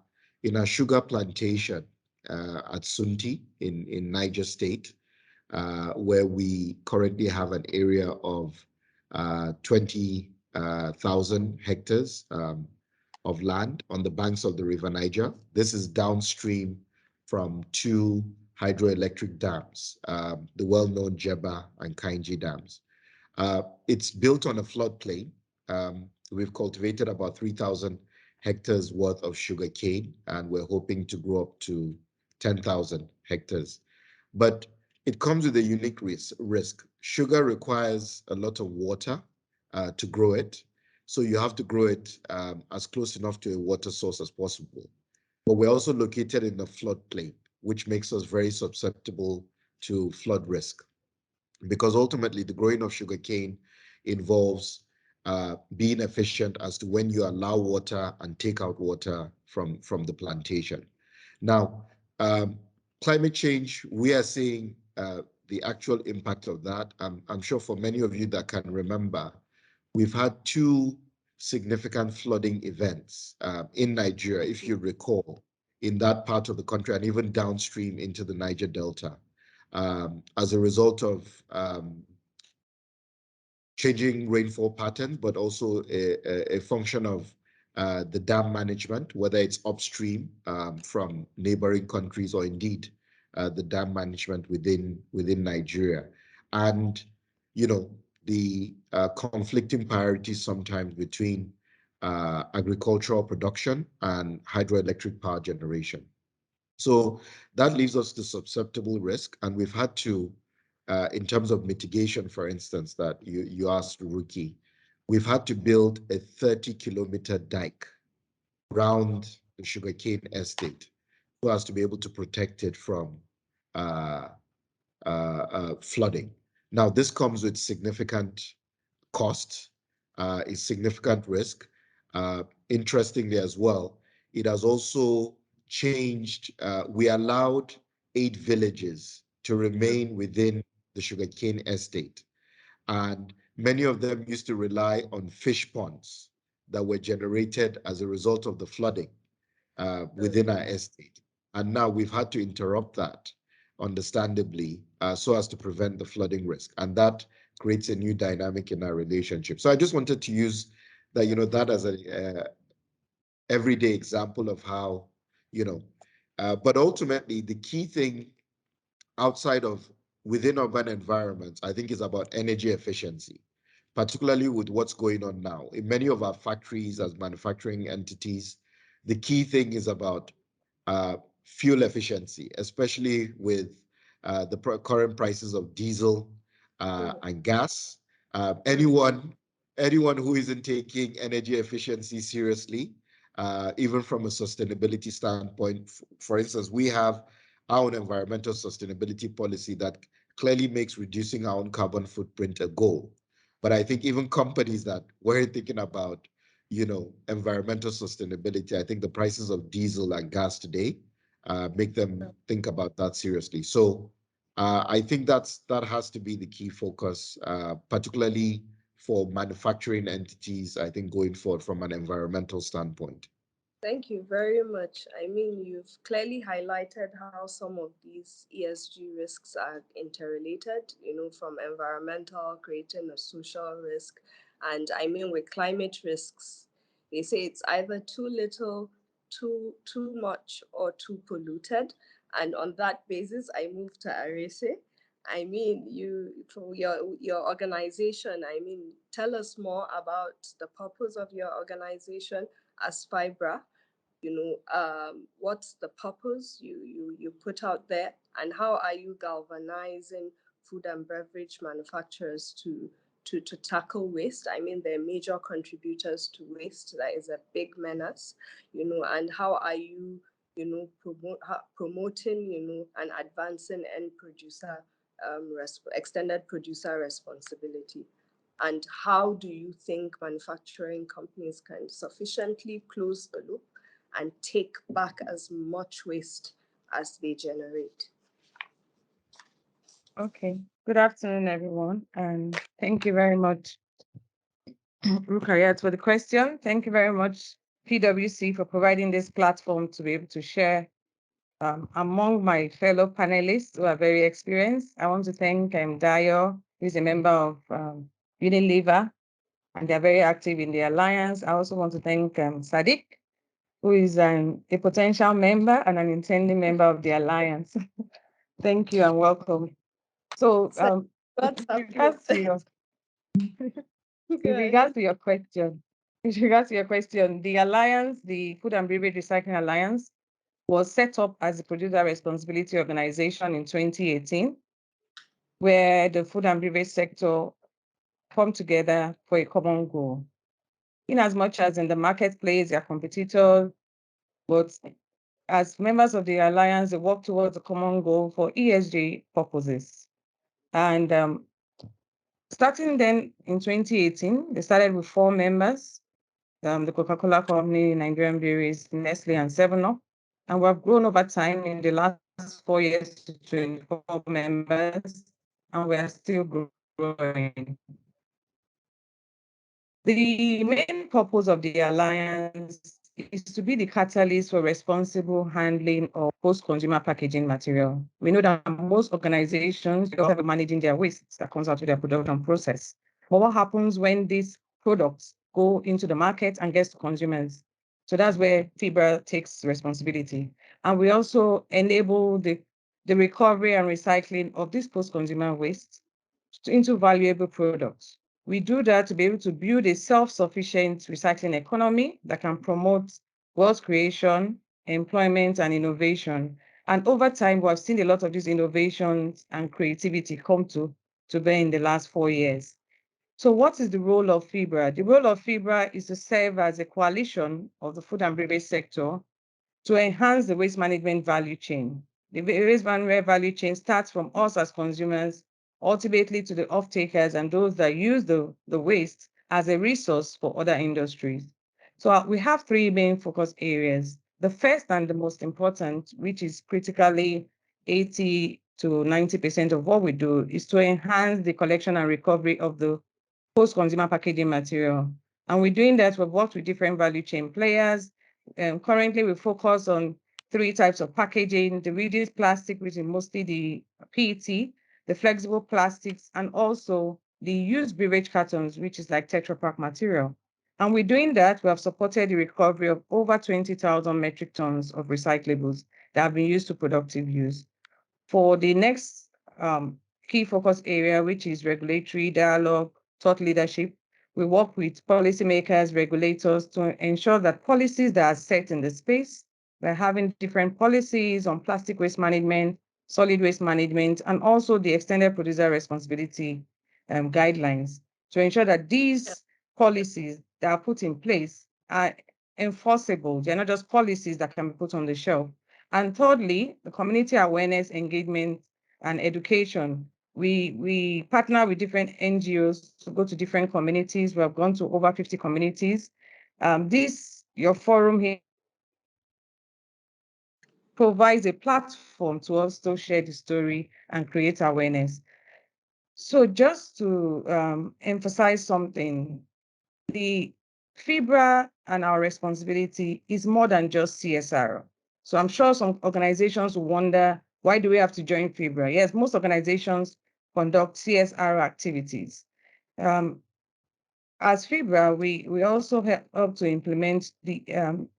sugar plantation at Sunti in Niger State, where we currently have an area of 20,000 hectares of land on the banks of the River Niger. This is downstream from 2 hydroelectric dams, the well-known Jeba and Kainji dams. It's built on a floodplain. We've cultivated about 3,000 hectares worth of sugarcane, and we're hoping to grow up to 10,000 hectares. But it comes with a unique risk. Sugar requires a lot of water to grow it. So you have to grow it as close enough to a water source as possible. But we're also located in the floodplain, which makes us very susceptible to flood risk. Because ultimately the growing of sugarcane involves being efficient as to when you allow water and take out water from the plantation. Now, climate change, we are seeing the actual impact of that. I'm sure for many of you that can remember, we've had two significant flooding events in Nigeria, if you recall, in that part of the country and even downstream into the Niger Delta, as a result of changing rainfall patterns, but also a function of the dam management, whether it's upstream from neighboring countries or indeed the dam management within Nigeria. And, you know, the conflicting priorities sometimes between agricultural production and hydroelectric power generation. So that leaves us to susceptible risk, and we've had to, in terms of mitigation, for instance, that you asked Ruki, we've had to build a 30-kilometer dike around the sugarcane estate so as to be able to protect it from flooding. Now, this comes with significant cost, a significant risk. Interestingly as well, it has also changed. We allowed 8 villages to remain within the sugarcane estate. And many of them used to rely on fish ponds that were generated as a result of the flooding within our estate. And now we've had to interrupt that, understandably, so as to prevent the flooding risk. And that creates a new dynamic in our relationship. So I just wanted to use that, you know, that as a everyday example of how, you know, but ultimately the key thing outside of within urban environments, I think, is about energy efficiency, particularly with what's going on now. In many of our factories as manufacturing entities, the key thing is about fuel efficiency, especially with the current prices of diesel and gas. Anyone who isn't taking energy efficiency seriously, even from a sustainability standpoint, for instance, we have our own environmental sustainability policy that clearly makes reducing our own carbon footprint a goal. But I think even companies that weren't thinking about, you know, environmental sustainability, I think the prices of diesel and gas today make them think about that seriously. So I think that has to be the key focus, particularly for manufacturing entities, I think, going forward from an environmental standpoint. Thank you very much. I mean, you've clearly highlighted how some of these ESG risks are interrelated, you know, from environmental, creating a social risk. And I mean, with climate risks, they say it's either too little, too much, or too polluted. And on that basis, I moved to Arese. I mean, for your organization, I mean, tell us more about the purpose of your organization as Fibra. You know, what's the purpose you put out there, and how are you galvanizing food and beverage manufacturers to tackle waste? I mean, they're major contributors to waste. That is a big menace, you know. And how are you, you know, promoting, you know, and advancing end producer extended producer responsibility? And how do you think manufacturing companies can sufficiently close the loop and take back as much waste as they generate? Okay, good afternoon, everyone, and thank you very much, Rukaiya, for the question. Thank you very much, PwC, for providing this platform to be able to share among my fellow panelists who are very experienced. I want to thank Dayo, who is a member of Unilever, and they're very active in the Alliance. I also want to thank Sadiq, who is a potential member and an intending member of the Alliance. Thank you and welcome. So What's with regards to your question, with regards to your question, the Alliance, the Food and Beverage Recycling Alliance, was set up as a producer responsibility organization in 2018, where the food and beverage sector come together for a common goal. In as much as in the marketplace, they are competitors, but as members of the Alliance, they work towards a common goal for ESG purposes. And starting then in 2018, they started with 4 members, the Coca-Cola Company, Nigerian Breweries, Nestle, and 7-Up. And we have grown over time in the last 4 years to 24 members, and we are still growing. The main purpose of the Alliance is to be the catalyst for responsible handling of post-consumer packaging material. We know that most organizations are managing their waste that comes out of their production process. But what happens when these products go into the market and gets to consumers? So that's where FIBRA takes responsibility. And we also enable the recovery and recycling of this post-consumer waste into valuable products. We do that to be able to build a self-sufficient recycling economy that can promote wealth creation, employment, and innovation. And over time, we have seen a lot of these innovations and creativity come to bear in the last 4 years. So what is the role of FIBRA? The role of FIBRA is to serve as a coalition of the food and beverage sector to enhance the waste management value chain. The waste management value chain starts from us as consumers, ultimately to the off-takers and those that use the waste as a resource for other industries. So we have 3 main focus areas. The first and the most important, which is critically 80 to 90% of what we do, is to enhance the collection and recovery of the post-consumer packaging material. And we're doing that. We've worked with different value chain players. Currently, we focus on 3 types of packaging: the rigid plastic, which is mostly the PET, the flexible plastics, and also the used beverage cartons, which is like Tetra Pak material. And we're doing that. We have supported the recovery of over 20,000 metric tons of recyclables that have been used to productive use. For the next key focus area, which is regulatory dialogue, thought leadership, we work with policymakers, regulators to ensure that policies that are set in the space, we're having different policies on plastic waste management, solid waste management, and also the extended producer responsibility guidelines to ensure that these policies that are put in place are enforceable. They're not just policies that can be put on the shelf. And thirdly, the community awareness, engagement, and education. We partner with different NGOs to go to different communities. We have gone to over 50 communities. Your forum here provides a platform to also share the story and create awareness. So just to emphasize something, the FIBRA and our responsibility is more than just CSR. So I'm sure some organizations will wonder, why do we have to join FIBRA? Yes, most organizations conduct CSR activities. As FIBRA, we also help to implement the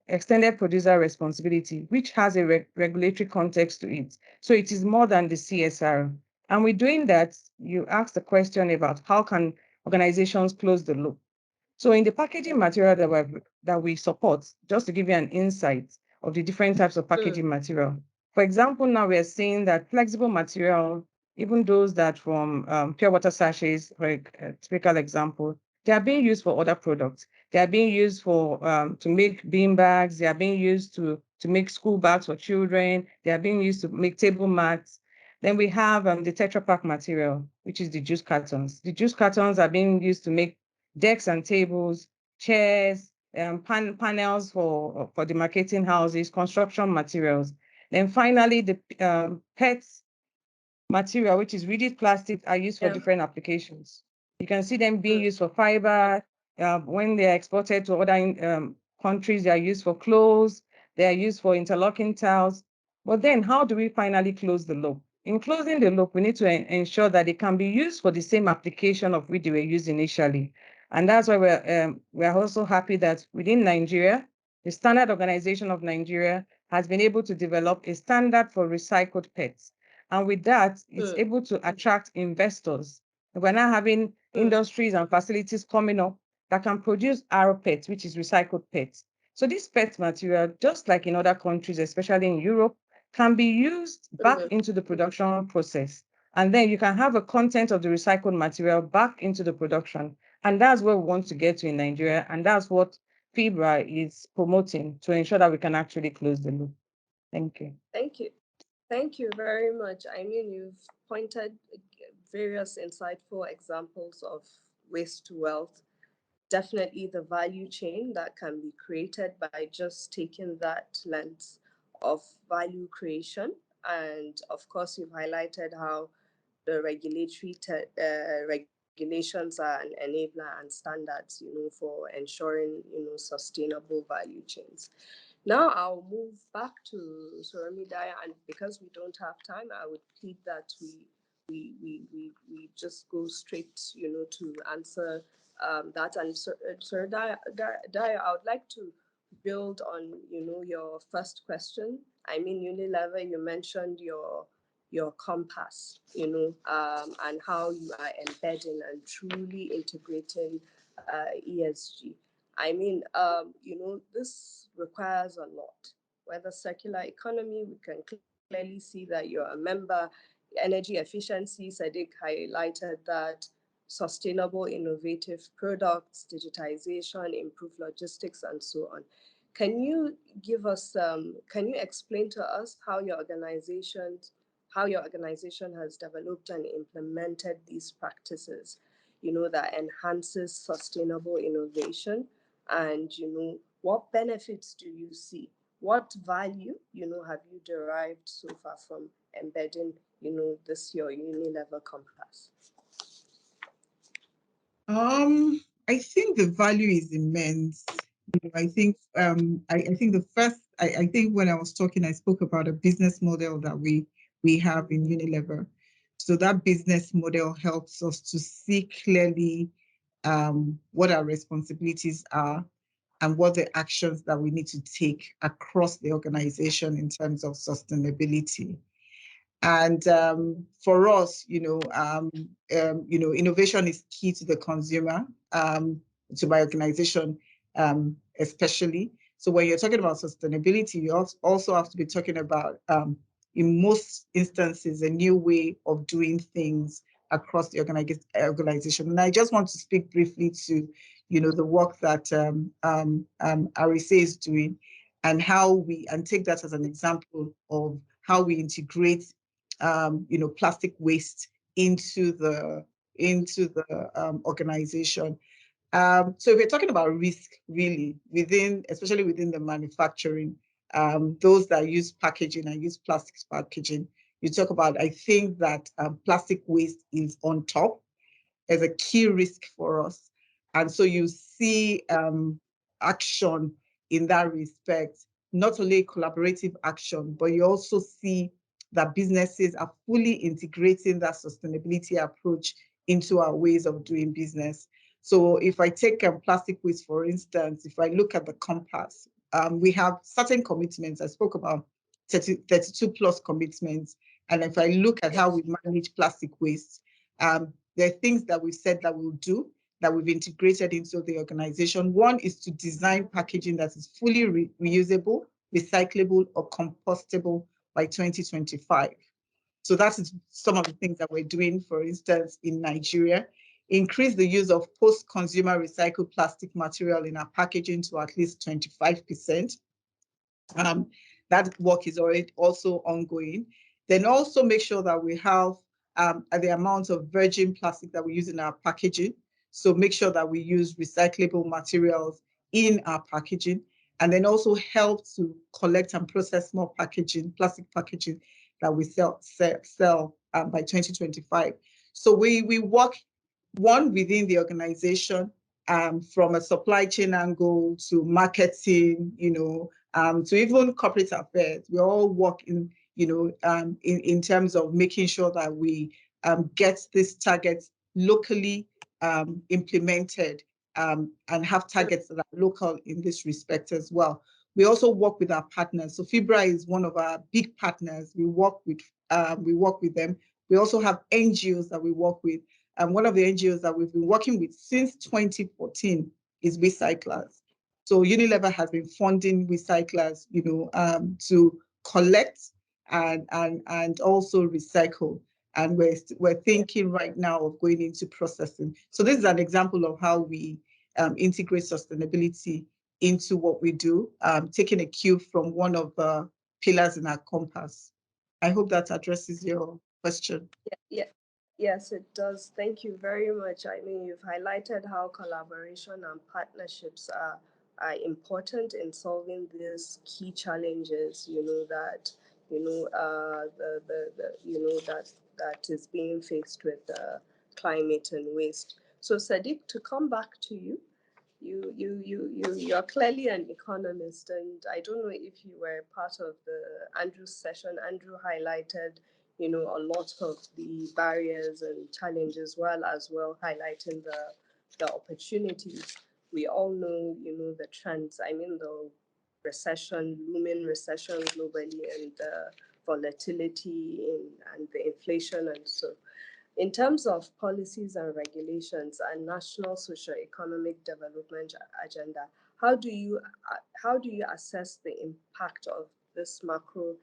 extended producer responsibility, which has a regulatory context to it. So it is more than the CSR. And we're doing that. You asked the question about how can organizations close the loop. So in the packaging material that we support, just to give you an insight of the different types of packaging material. For example, now we are seeing that flexible material, even those that from pure water sachets, for a typical example, they are being used for other products. They are being used for to make bean bags. They are being used to make school bags for children. They are being used to make table mats. Then we have the Tetra Pak material, which is the juice cartons. The juice cartons are being used to make decks and tables, chairs, panels for the marketing houses, construction materials. Then finally, the PET material, which is rigid plastic, are used for different applications. You can see them being used for fiber. When they are exported to other countries, they are used for clothes. They are used for interlocking tiles. But then how do we finally close the loop? In closing the loop, we need to ensure that it can be used for the same application of which they were used initially. And that's why we're also happy that within Nigeria, the Standard Organization of Nigeria has been able to develop a standard for recycled PETs. And with that, it's able to attract investors. We're now having industries and facilities coming up that can produce rPET, which is recycled PET. So this PET material, just like in other countries, especially in Europe, can be used back into the production process. And then you can have a content of the recycled material back into the production. And that's where we want to get to in Nigeria. And that's what FIBRA is promoting to ensure that we can actually close the loop. Thank you. Thank you. Thank you very much. I mean, you've pointed various insightful examples of waste to wealth. Definitely the value chain that can be created by just taking that lens of value creation. And of course, you've highlighted how the regulations are an enabler and standards, for ensuring, sustainable value chains. Now I'll move back to Surami Daya, and because we don't have time, I would plead that we just go straight, to answer that. And Sir Daya, I would like to build on, your first question. I mean, Unilever, you mentioned your compass, and how you are embedding and truly integrating ESG. I mean, this requires a lot. Whether circular economy, we can clearly see that you're a member. Energy efficiency, Sadiq highlighted that. Sustainable, innovative products, digitization, improved logistics, and so on. Can you give us, can you explain to us how your organization has developed and implemented these practices, that enhances sustainable innovation? And, what benefits do you see? What value, have you derived so far from embedding, this your Unilever compass? I think the value is immense. I think I think when I was talking, I spoke about a business model that we have in Unilever. So that business model helps us to see clearly what our responsibilities are and what the actions that we need to take across the organization in terms of sustainability. And for us, innovation is key to the consumer, to my organization, especially. So when you're talking about sustainability, you also have to be talking about, in most instances, a new way of doing things across the organization. And I just want to speak briefly to, the work that RSA is doing, and and take that as an example of how we integrate plastic waste into the organization. So if we're talking about risk, really, especially within the manufacturing, those that use packaging and use plastics packaging, you talk about, I think that plastic waste is on top as a key risk for us. And so you see action in that respect, not only collaborative action, but you also see that businesses are fully integrating that sustainability approach into our ways of doing business. So if I take plastic waste, for instance, if I look at the compass, we have certain commitments. I spoke about 32 plus commitments. And if I look at how we manage plastic waste, there are things that we've said that we'll do, that we've integrated into the organization. One is to design packaging that is fully reusable, recyclable, or compostable by 2025. So that is some of the things that we're doing, for instance, in Nigeria. Increase the use of post-consumer recycled plastic material in our packaging to at least 25%. That work is already also ongoing. Then also make sure that we have the amount of virgin plastic that we use in our packaging. So make sure that we use recyclable materials in our packaging, and then also help to collect and process more plastic packaging that we sell by 2025. So we work within the organization, from a supply chain angle to marketing, to even corporate affairs. We all work in terms of making sure that we get these targets locally implemented, and have targets that are local in this respect as well. We also work with our partners. So FIBRA is one of our big partners. We work with them. We also have NGOs that we work with. And one of the NGOs that we've been working with since 2014 is Recyclers. So Unilever has been funding Recyclers, to collect and also recycle. And we're thinking right now of going into processing. So this is an example of how we integrate sustainability into what we do, taking a cue from one of the pillars in our compass. I hope that addresses your question. Yeah. Yes, it does. Thank you very much. I mean, you've highlighted how collaboration and partnerships are important in solving these key challenges, that, that is being faced with climate and waste. So Sadiq, to come back to you, you're clearly an economist, and I don't know if you were part of the Andrew's session. Andrew highlighted, a lot of the barriers and challenges, while as well highlighting the opportunities. We all know, the trends. I mean, the looming recession globally, and the volatility and the inflation, and so in terms of policies and regulations and national socio-economic development agenda, how do you assess the impact of this macro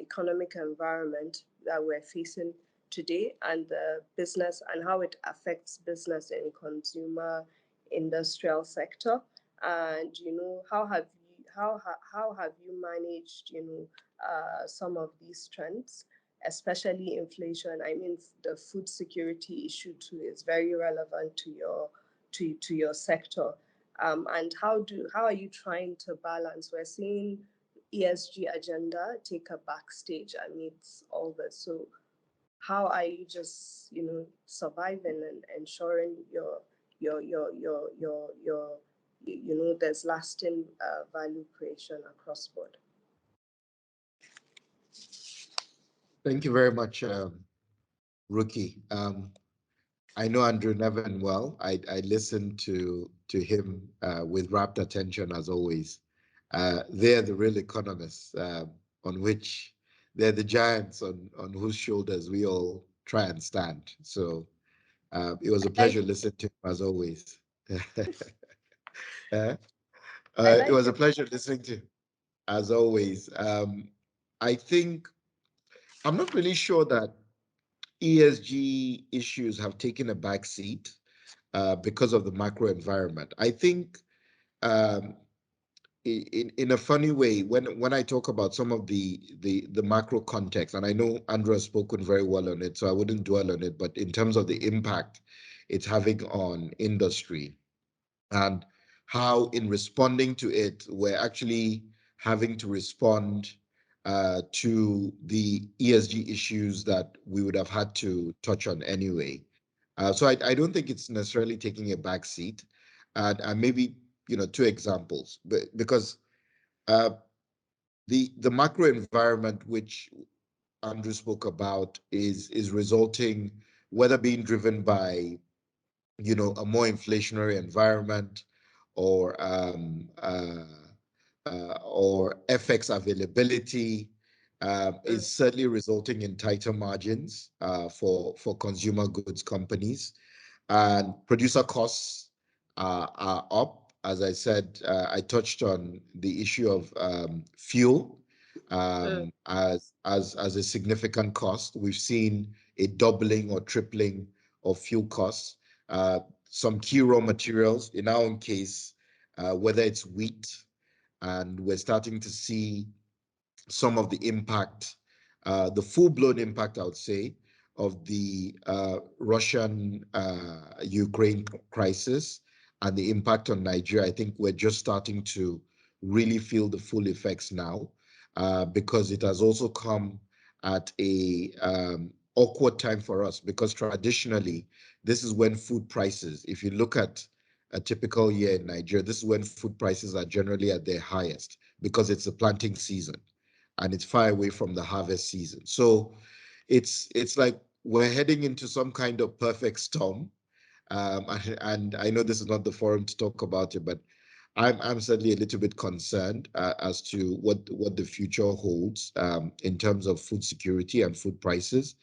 economic environment that we're facing today, and the business, and how it affects business in consumer industrial sector? And how have you managed some of these trends, especially inflation? I mean, the food security issue too is very relevant to your sector. And how are you trying to balance? We're seeing ESG agenda take a backstage amidst all this. So how are you just surviving and ensuring there's lasting value creation across board? Thank you very much, Ruki. I know Andrew Nevin well. I listened to him with rapt attention, as always. They're the real economists, on which they're the giants on whose shoulders we all try and stand. So it was a pleasure listening to him, as always. It was a pleasure listening to him, as always. I think I'm not really sure that ESG issues have taken a back seat because of the macro environment. I think in a funny way, when I talk about some of the macro context, and I know Andrew has spoken very well on it, so I wouldn't dwell on it, but in terms of the impact it's having on industry, and how in responding to it, we're actually having to respond to the ESG issues that we would have had to touch on anyway. So I don't think it's necessarily taking a back seat. And maybe, two examples, because the macro environment, which Andrew spoke about, is resulting, whether being driven by a more inflationary environment, or FX availability, is certainly resulting in tighter margins for consumer goods companies, and producer costs are up. As I said, I touched on the issue of fuel as a significant cost. We've seen a doubling or tripling of fuel costs. Some key raw materials, in our own case, whether it's wheat, and we're starting to see some of the impact, the full-blown impact, I would say, of the Russian-Ukraine crisis and the impact on Nigeria. I think we're just starting to really feel the full effects now, because it has also come at a awkward time for us, because traditionally, this is when food prices, if you look at a typical year in Nigeria, this is when food prices are generally at their highest, because it's the planting season and it's far away from the harvest season. So it's like we're heading into some kind of perfect storm. And I know this is not the forum to talk about it, but I'm certainly a little bit concerned as to what the future holds in terms of food security and food prices,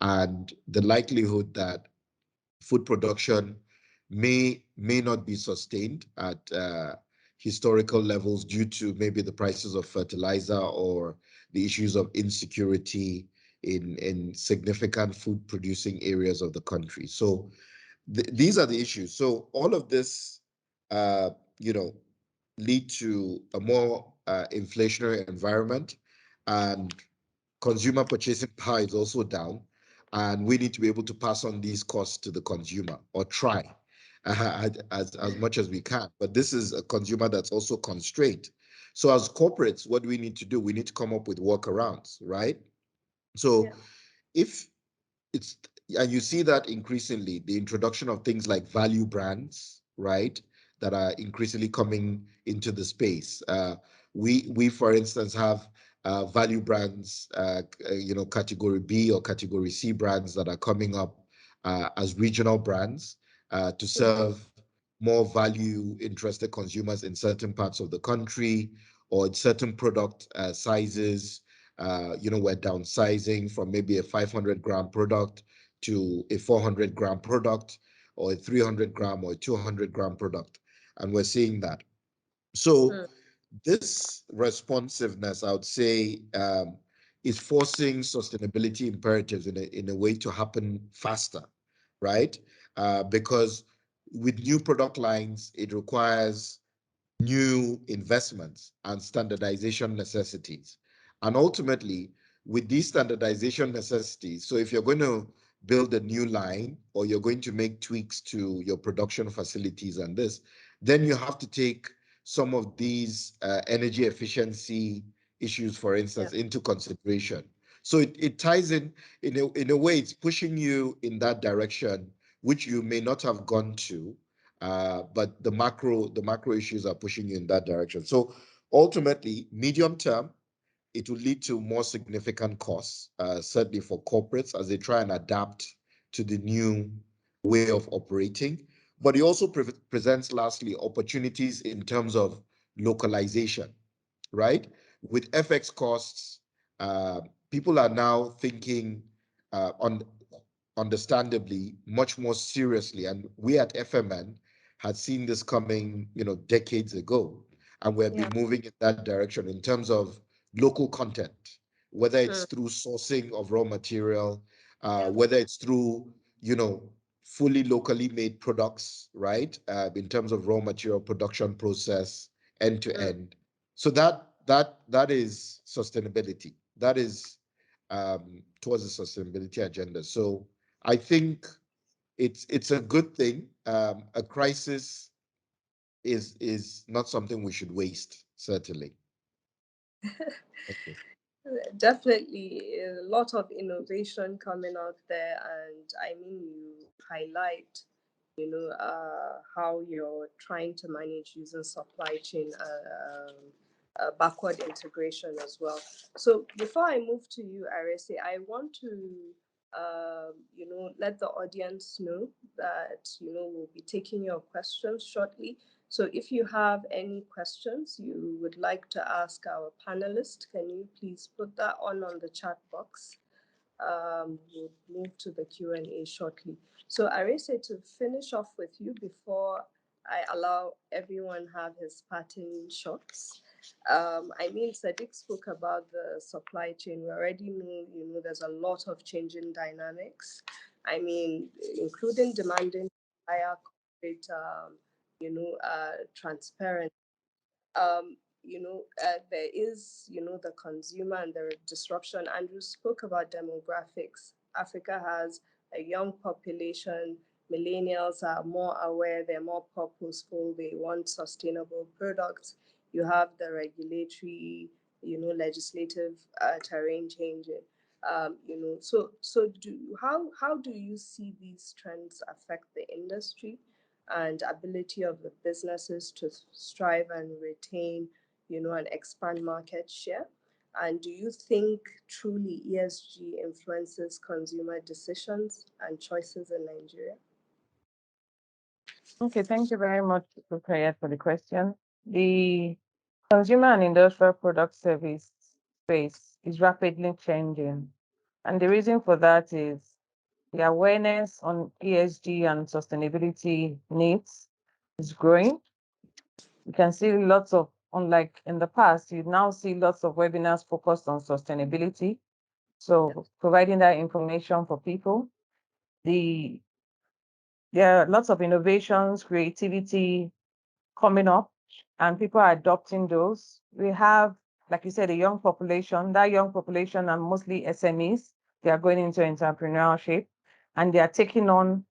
and the likelihood that food production may not be sustained at historical levels due to maybe the prices of fertilizer or the issues of insecurity in significant food producing areas of the country. So these are the issues. So all of this, you know, lead to a more inflationary environment, and consumer purchasing power is also down, and we need to be able to pass on these costs to the consumer, or try as much as we can. But this is a consumer that's also constrained. So as corporates, what do we need to do? We need to come up with workarounds, right? So if it's, and you see that increasingly, the introduction of things like value brands, right, that are increasingly coming into the space. We for instance have value brands, you know, category B or category C brands that are coming up as regional brands to serve more value interested consumers in certain parts of the country or in certain product sizes. You know, we're downsizing from maybe a 500-gram product to a 400-gram product, or a 300-gram or a 200-gram product. And we're seeing that. So this responsiveness, I would say, is forcing sustainability imperatives in a way to happen faster, right? Because with new product lines, it requires new investments and standardization necessities. And ultimately, with these standardization necessities, so if you're going to build a new line or you're going to make tweaks to your production facilities and this, then you have to take some of these energy efficiency issues, for instance, into consideration. So it ties in a way, it's pushing you in that direction, which you may not have gone to, but the macro issues are pushing you in that direction. So ultimately, medium term, it will lead to more significant costs, certainly for corporates as they try and adapt to the new way of operating. But it also presents, lastly, opportunities in terms of localization, right? With FX costs, people are now thinking on understandably much more seriously, and we at FMN had seen this coming, you know, decades ago, and we've been moving in that direction in terms of local content, whether it's through sourcing of raw material, whether it's through, you know, fully locally made products, right? In terms of raw material production process, end to end. So that is sustainability. That is towards the sustainability agenda. So I think it's a good thing. A crisis is not something we should waste, certainly. Okay. Definitely a lot of innovation coming out there, and I mean, you highlight, how you're trying to manage using supply chain backward integration as well. So before I move to you, Arese, I want to let the audience know that we'll be taking your questions shortly. So if you have any questions you would like to ask our panelists, can you please put that on the chat box? We'll move to the Q&A shortly. So Arese, to finish off with you before I allow everyone have his parting shots. I mean, Sadiq spoke about the supply chain. We already know, there's a lot of changing dynamics. I mean, including demanding higher corporate, transparent. There is, the consumer and the disruption. Andrew spoke about demographics. Africa has a young population. Millennials are more aware, they're more purposeful, they want sustainable products. You have the regulatory, legislative terrain changing. How do you see these trends affect the industry and ability of the businesses to strive and retain, and expand market share? And do you think truly ESG influences consumer decisions and choices in Nigeria? Okay, thank you very much, Rukaiya, for the question. The consumer and industrial product service space is rapidly changing. And the reason for that is The awareness on ESG and sustainability needs is growing. You can see lots of, unlike in the past, you now see lots of webinars focused on sustainability. So providing that information for people. There are lots of innovations, creativity coming up, and people are adopting those. We have, like you said, a young population. That young population are mostly SMEs. They are going into entrepreneurship, and they are taking on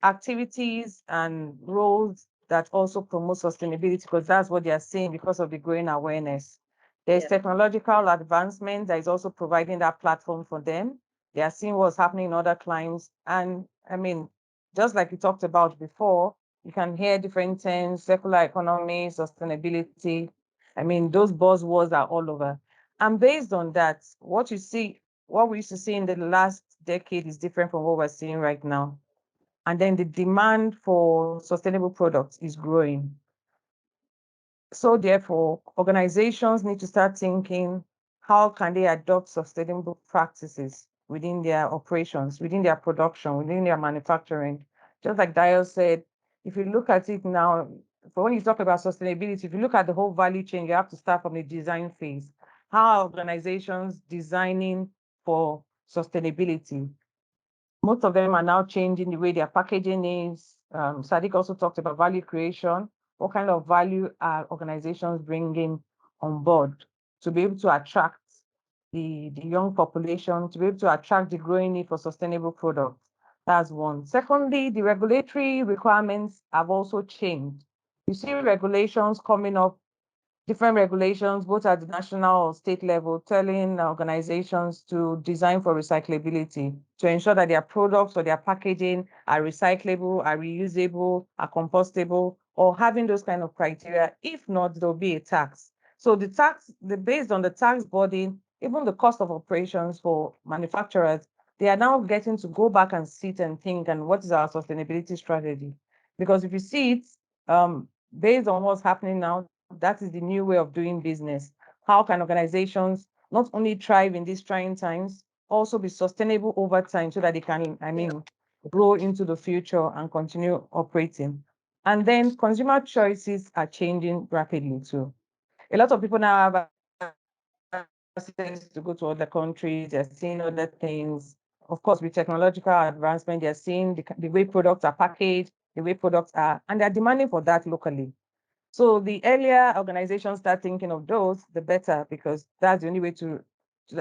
activities and roles that also promote sustainability, because that's what they are seeing because of the growing awareness. There's technological advancement that is also providing that platform for them. They are seeing what's happening in other climes. And I mean, just like we talked about before, you can hear different terms, circular economy, sustainability. I mean, those buzzwords are all over. And based on that, what we used to see in the last decade is different from what we're seeing right now. And then the demand for sustainable products is growing. So therefore, organizations need to start thinking, how can they adopt sustainable practices within their operations, within their production, within their manufacturing? Just like Dio said, if you look at it now, for when you talk about sustainability, if you look at the whole value chain, you have to start from the design phase. How are organizations designing for sustainability? Most of them are now changing the way their packaging is. Sadiq also talked about value creation. What kind of value are organizations bringing on board to be able to attract the young population, to be able to attract the growing need for sustainable products? That's one. Secondly, the regulatory requirements have also changed. You see regulations coming up, different regulations, both at the national or state level, telling organizations to design for recyclability, to ensure that their products or their packaging are recyclable, are reusable, are compostable, or having those kind of criteria. If not, there'll be a tax. So based on the tax burden, even the cost of operations for manufacturers, they are now getting to go back and sit and think, and what is our sustainability strategy? Because if you see it, based on what's happening now, that is the new way of doing business. How can organizations not only thrive in these trying times, also be sustainable over time so that they can, grow into the future and continue operating? And then consumer choices are changing rapidly too. A lot of people now have access to go to other countries, they're seeing other things. Of course, with technological advancement, they're seeing the way products are packaged, the way products are, and they're demanding for that locally. So the earlier organizations start thinking of those, the better, because that's the only way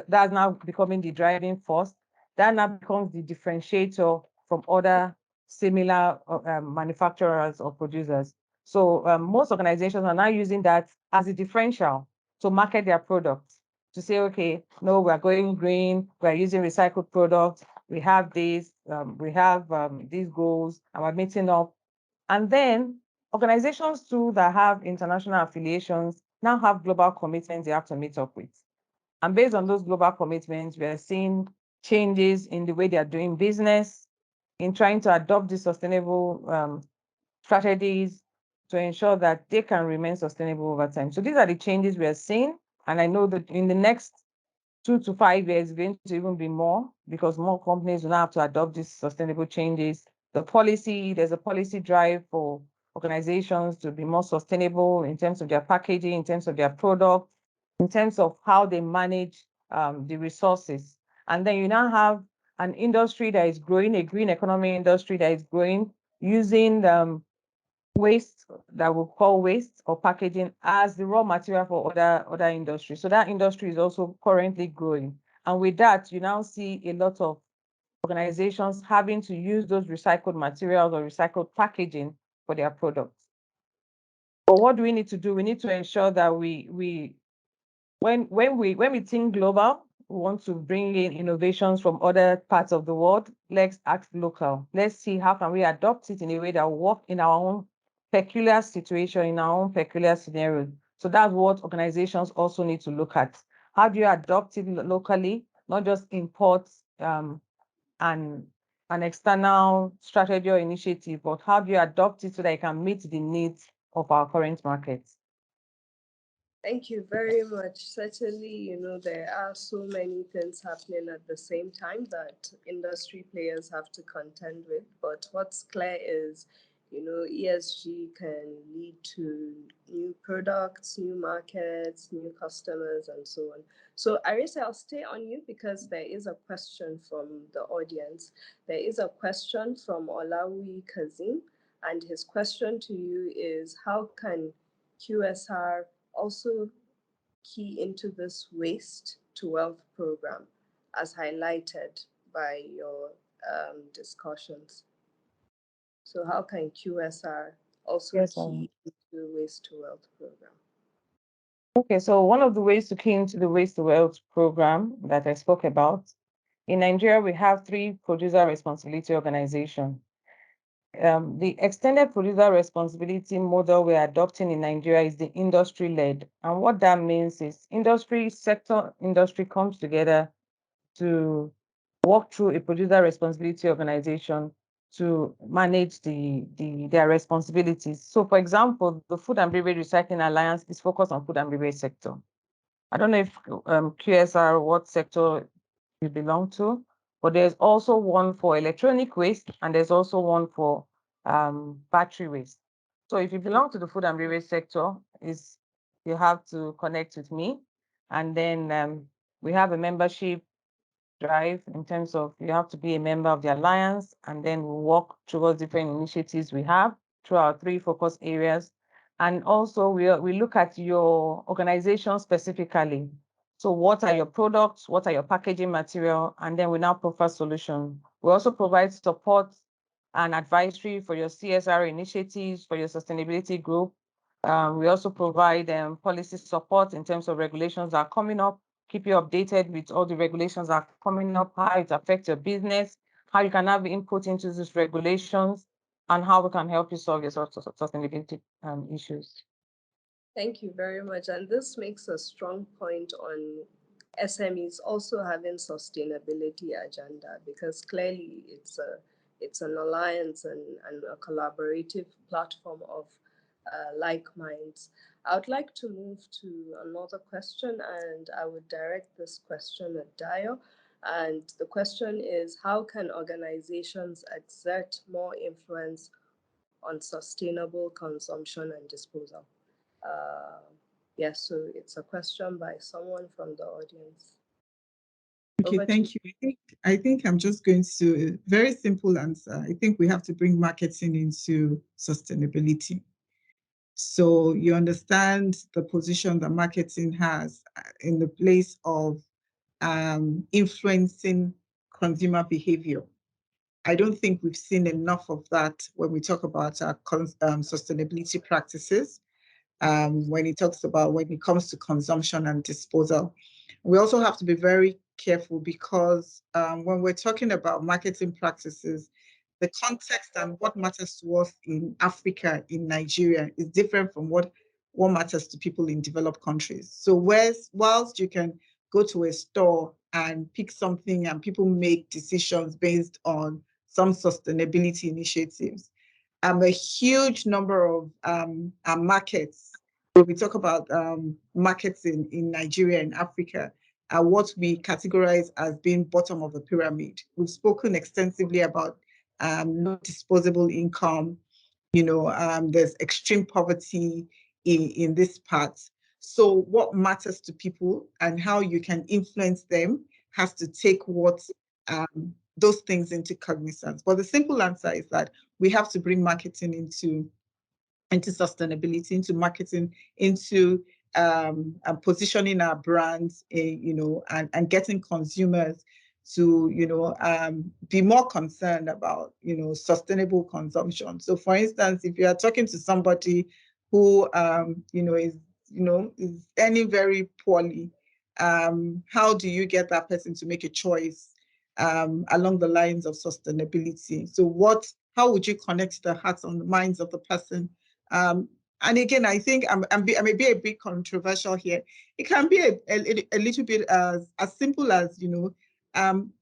that's now becoming the driving force. That now becomes the differentiator from other similar manufacturers or producers. So most organizations are now using that as a differential to market their products, to say, okay, no, we're going green, we're using recycled products, we have this, we have these goals, and we're meeting up. And then organizations too that have international affiliations now have global commitments they have to meet up with. And based on those global commitments, we are seeing changes in the way they are doing business, in trying to adopt these sustainable strategies to ensure that they can remain sustainable over time. So these are the changes we are seeing. And I know that in the next 2 to 5 years, it's going to even be more, because more companies will now have to adopt these sustainable changes. There's a policy drive for organizations to be more sustainable in terms of their packaging, in terms of their product, in terms of how they manage the resources. And then you now have an industry that is growing, a green economy industry that is growing, using waste that we call waste or packaging as the raw material for other industries. So that industry is also currently growing. And with that, you now see a lot of organizations having to use those recycled materials or recycled packaging for their products. But what do we need to do? We need to ensure that when we think global, we want to bring in innovations from other parts of the world. Let's act local. Let's see how can we adopt it in a way that will work in our own peculiar situation, in our own peculiar scenario. So that's what organizations also need to look at. How do you adopt it locally, not just import an external strategy or initiative, but how do you adopt it so that it can meet the needs of our current markets? Thank you very much. Certainly, there are so many things happening at the same time that industry players have to contend with. But what's clear is, ESG can lead to new products, new markets, new customers, and so on. So, Arisa, I'll stay on you because there is a question from the audience. There is a question from Olawi Kazim, and his question to you is, how can QSR also key into this waste to wealth program as highlighted by your discussions? So how can QSR also key into waste to wealth program? Okay, so one of the ways to key into the waste to wealth program that I spoke about, in Nigeria, we have 3 producer responsibility organizations. The extended producer responsibility model we're adopting in Nigeria is the industry-led. And what that means is industry comes together to work through a producer responsibility organization to manage their responsibilities. So for example, the Food and Beverage Recycling Alliance is focused on food and beverage sector. I don't know if QSR, what sector you belong to, but there's also one for electronic waste and there's also one for battery waste. So if you belong to the food and beverage sector, you have to connect with me. And then we have a membership drive in terms of you have to be a member of the Alliance, and then we'll work towards different initiatives we have through our 3 focus areas. And also we look at your organization specifically. So what are your products? What are your packaging material? And then we now provide solutions. We also provide support and advisory for your CSR initiatives, for your sustainability group. We also provide policy support in terms of regulations that are coming up, keep you updated with all the regulations that are coming up, how it affects your business, how you can have input into these regulations, and how we can help you solve your sustainability issues. Thank you very much. And this makes a strong point on SMEs also having sustainability agenda, because clearly it's an alliance and a collaborative platform of like minds. I would like to move to another question, and I would direct this question at Dio. And the question is, how can organizations exert more influence on sustainable consumption and disposal? Yes, so it's a question by someone from the audience. Okay, thank you. I think I'm just going to, very simple answer. I think we have to bring marketing into sustainability. So you understand the position that marketing has in the place of influencing consumer behavior. I don't think we've seen enough of that when we talk about our sustainability practices. When it comes to consumption and disposal. We also have to be very careful because when we're talking about marketing practices, the context and what matters to us in Africa, in Nigeria, is different from what matters to people in developed countries. So whilst you can go to a store and pick something and people make decisions based on some sustainability initiatives, a huge number of markets, when we talk about markets in Nigeria and Africa, are what we categorize as being bottom of the pyramid. We've spoken extensively about no disposable income. There's extreme poverty in this part. So what matters to people and how you can influence them has to take those things into cognizance. But the simple answer is that we have to bring marketing into sustainability, into marketing, into positioning our brands, and getting consumers to, be more concerned about, sustainable consumption. So, for instance, if you are talking to somebody who, is earning very poorly, how do you get that person to make a choice along the lines of sustainability? So, how would you connect the hearts and the minds of the person? And again, I think I may be a bit controversial here. It can be a little bit as simple as,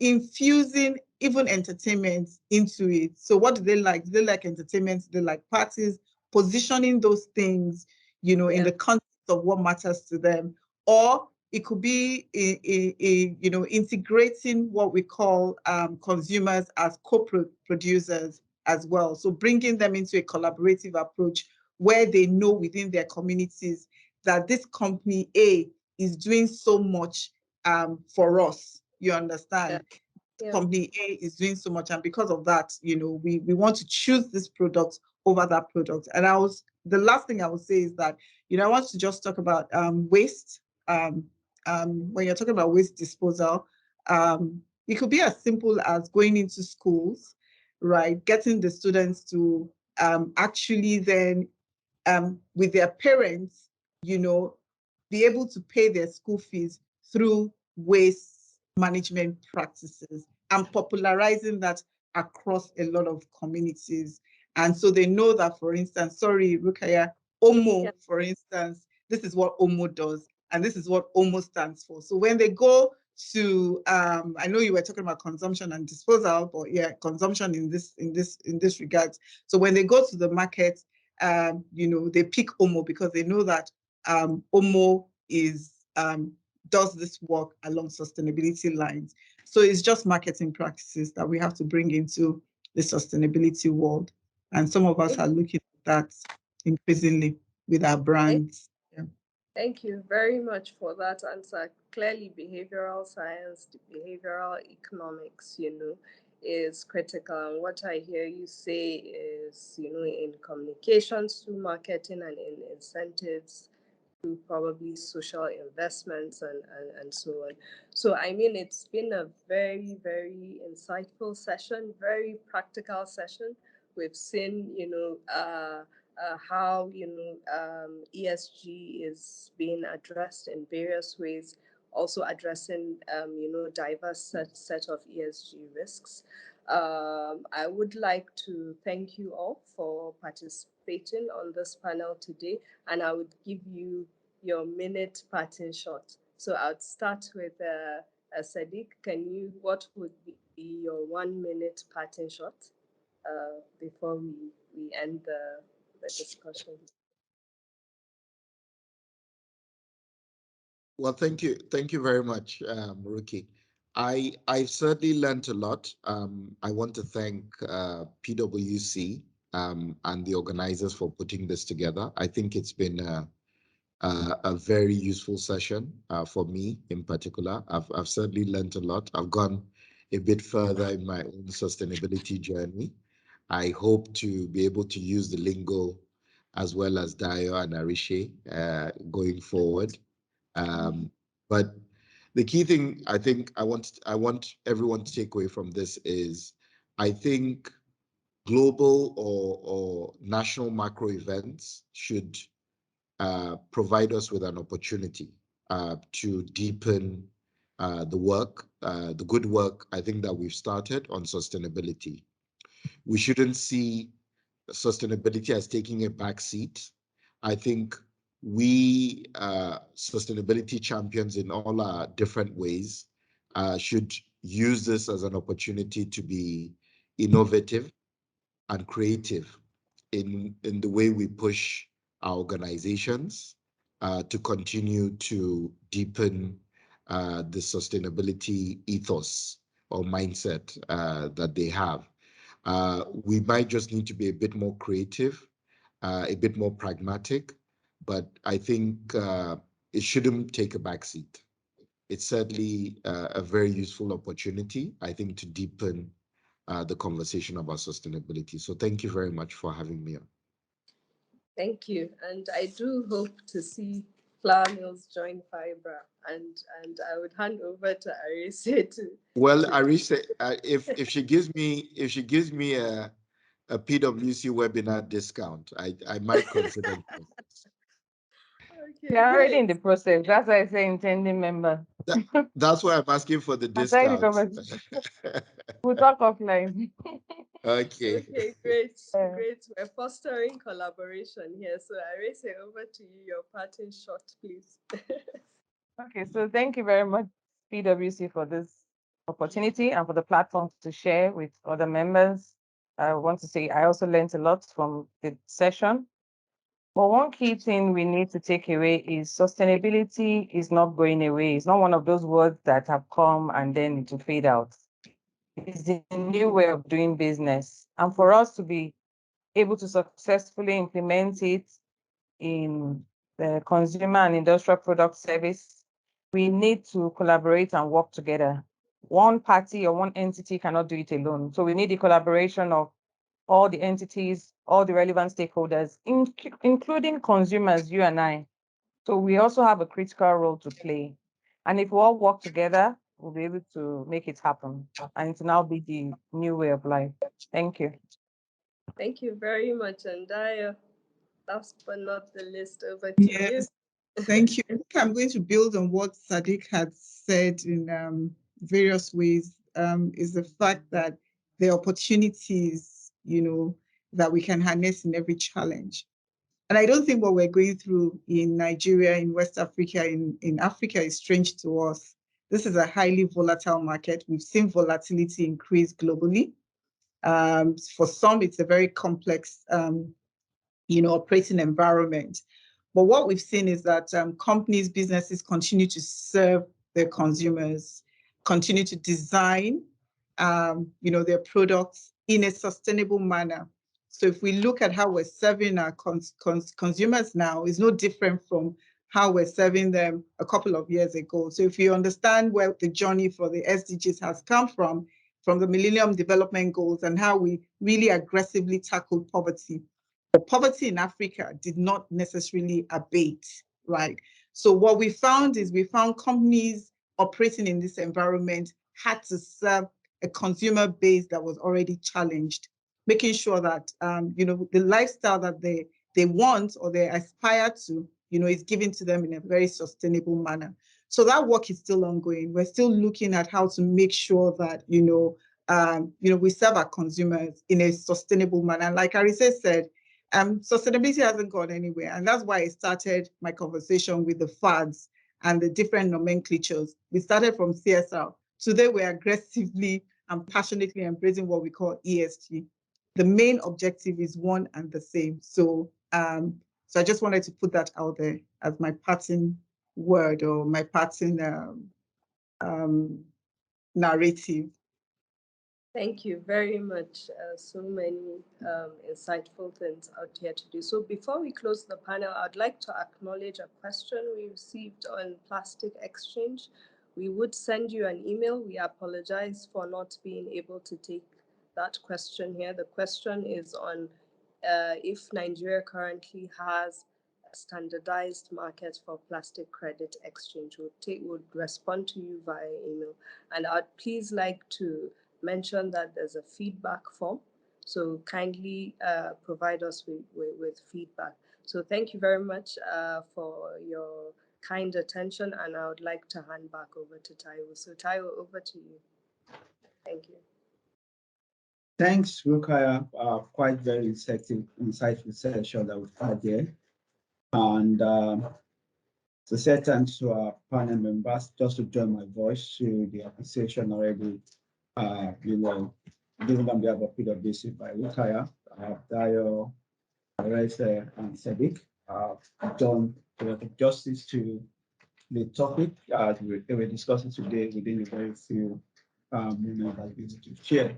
infusing even entertainment into it. So what do they like? Do they like entertainment? Do they like parties? Positioning those things, in the context of what matters to them, or it could be integrating what we call consumers as co-producers as well. So bringing them into a collaborative approach where they know within their communities that this company A is doing so much for us. You understand? Yeah. Company A is doing so much, and because of that, we want to choose this product over that product. And the last thing I would say is that, I want to just talk about waste. When you're talking about waste disposal, it could be as simple as going into schools, right? Getting the students to actually then, with their parents, be able to pay their school fees through waste management practices and popularizing that across a lot of communities. And so they know that, for instance, sorry, Rukaiya, OMO, for instance, this is what OMO does, and this is what OMO stands for. So when they go to, I know you were talking about consumption and disposal, but yeah, consumption in this regard. So when they go to the market, they pick OMO because they know that OMO does this work along sustainability lines. So it's just marketing practices that we have to bring into the sustainability world. And some of us are looking at that increasingly with our brands. Yeah. Thank you very much for that answer. Clearly, behavioral science, behavioral economics, is critical. And what I hear you say is, in communications, through marketing and in incentives, through probably social investments and so on. So, I mean, it's been a very, very insightful session, very practical session. We've seen, how ESG is being addressed in various ways, also addressing diverse set of ESG risks. I would like to thank you all for participating on this panel today, and I would give you your minute parting shot. So I'd start with Sadiq. What would be your 1 minute parting shot before we end the discussion? Well, thank you very much, Ruki. I've certainly learned a lot. I want to thank PwC and the organizers for putting this together. I think it's been a very useful session for me in particular. I've certainly learned a lot. I've gone a bit further in my own sustainability journey. I hope to be able to use the lingo as well as Dayo and Arishe going forward. But the key thing I think I want everyone to take away from this is, I think global or national macro events should provide us with an opportunity to deepen the good work I think that we've started on sustainability. We shouldn't see sustainability as taking a back seat. I think we sustainability champions in all our different ways should use this as an opportunity to be innovative and creative in the way we push our organizations to continue to deepen the sustainability ethos or mindset that they have. We might just need to be a bit more creative, a bit more pragmatic, but I think it shouldn't take a backseat. It's certainly a very useful opportunity, I think, to deepen the conversation about sustainability. So thank you very much for having me on. Thank you. And I do hope to see flour mills join Fibra. And I would hand over to Arise to. Well, Arise, if she gives me a PwC webinar discount, I might consider it. Okay, You're already in great. the process. That's why I say intending member. That's why I'm asking for the discount. We'll talk offline. Okay. Okay, great. Great. We're fostering collaboration here. So Arise, over to you, your parting shot, please. Okay, so thank you very much, PwC, for this opportunity and for the platform to share with other members. I want to say I also learned a lot from the session. But one key thing we need to take away is sustainability is not going away. It's not one of those words that have come and then it will fade out. It's a new way of doing business. And for us to be able to successfully implement it in the consumer and industrial product service, we need to collaborate and work together. One party or one entity cannot do it alone. So we need the collaboration of all the entities, all the relevant stakeholders, including consumers, you and I. So we also have a critical role to play. And if we all work together, we'll be able to make it happen and to now be the new way of life. Thank you. Thank you very much, Andaya. Last but not the least, over to Yes, thank you. I'm going to build on what Sadiq had said in various ways, is the fact that the opportunities, that we can harness in every challenge. And I don't think what we're going through in Nigeria, in West Africa, in Africa is strange to us. This is a highly volatile market. We've seen volatility increase globally. For some, it's a very complex, operating environment. But what we've seen is that companies, businesses continue to serve their consumers, continue to design, their products in a sustainable manner. So if we look at how we're serving our consumers now, it's no different from how we're serving them a couple of years ago. So if you understand where the journey for the SDGs has come from the Millennium Development Goals and how we really aggressively tackled poverty, but poverty in Africa did not necessarily abate, right? So what we found is companies operating in this environment had to serve a consumer base that was already challenged, making sure that the lifestyle that they want or they aspire to, is given to them in a very sustainable manner. So that work is still ongoing. We're still looking at how to make sure that we serve our consumers in a sustainable manner. Like Arise said, sustainability hasn't gone anywhere, and that's why I started my conversation with the FADs and the different nomenclatures. We started from CSR. Today, we're aggressively and passionately embracing what we call ESG. The main objective is one and the same. So, so I just wanted to put that out there as my parting word or my parting narrative. Thank you very much. So many insightful things out here to do. So before we close the panel, I'd like to acknowledge a question we received on plastic exchange. We would send you an email. We apologize for not being able to take that question here. The question is on if Nigeria currently has a standardized market for plastic credit exchange. Would respond to you via email. And I'd please like to mention that there's a feedback form. So kindly provide us with feedback. So thank you very much for your kind attention, and I would like to hand back over to Taiwo. So Taiwo, over to you. Thank you. Thanks, Rukaiya. Quite very insightful session that we've had there. And to say thanks to our panel members, just to join my voice to the appreciation already, given on behalf of PwC by Rukaiya, Dayo, Arise, and Sadiq, done a lot of justice to the topic we're discussing today within a very few moments that we need to share.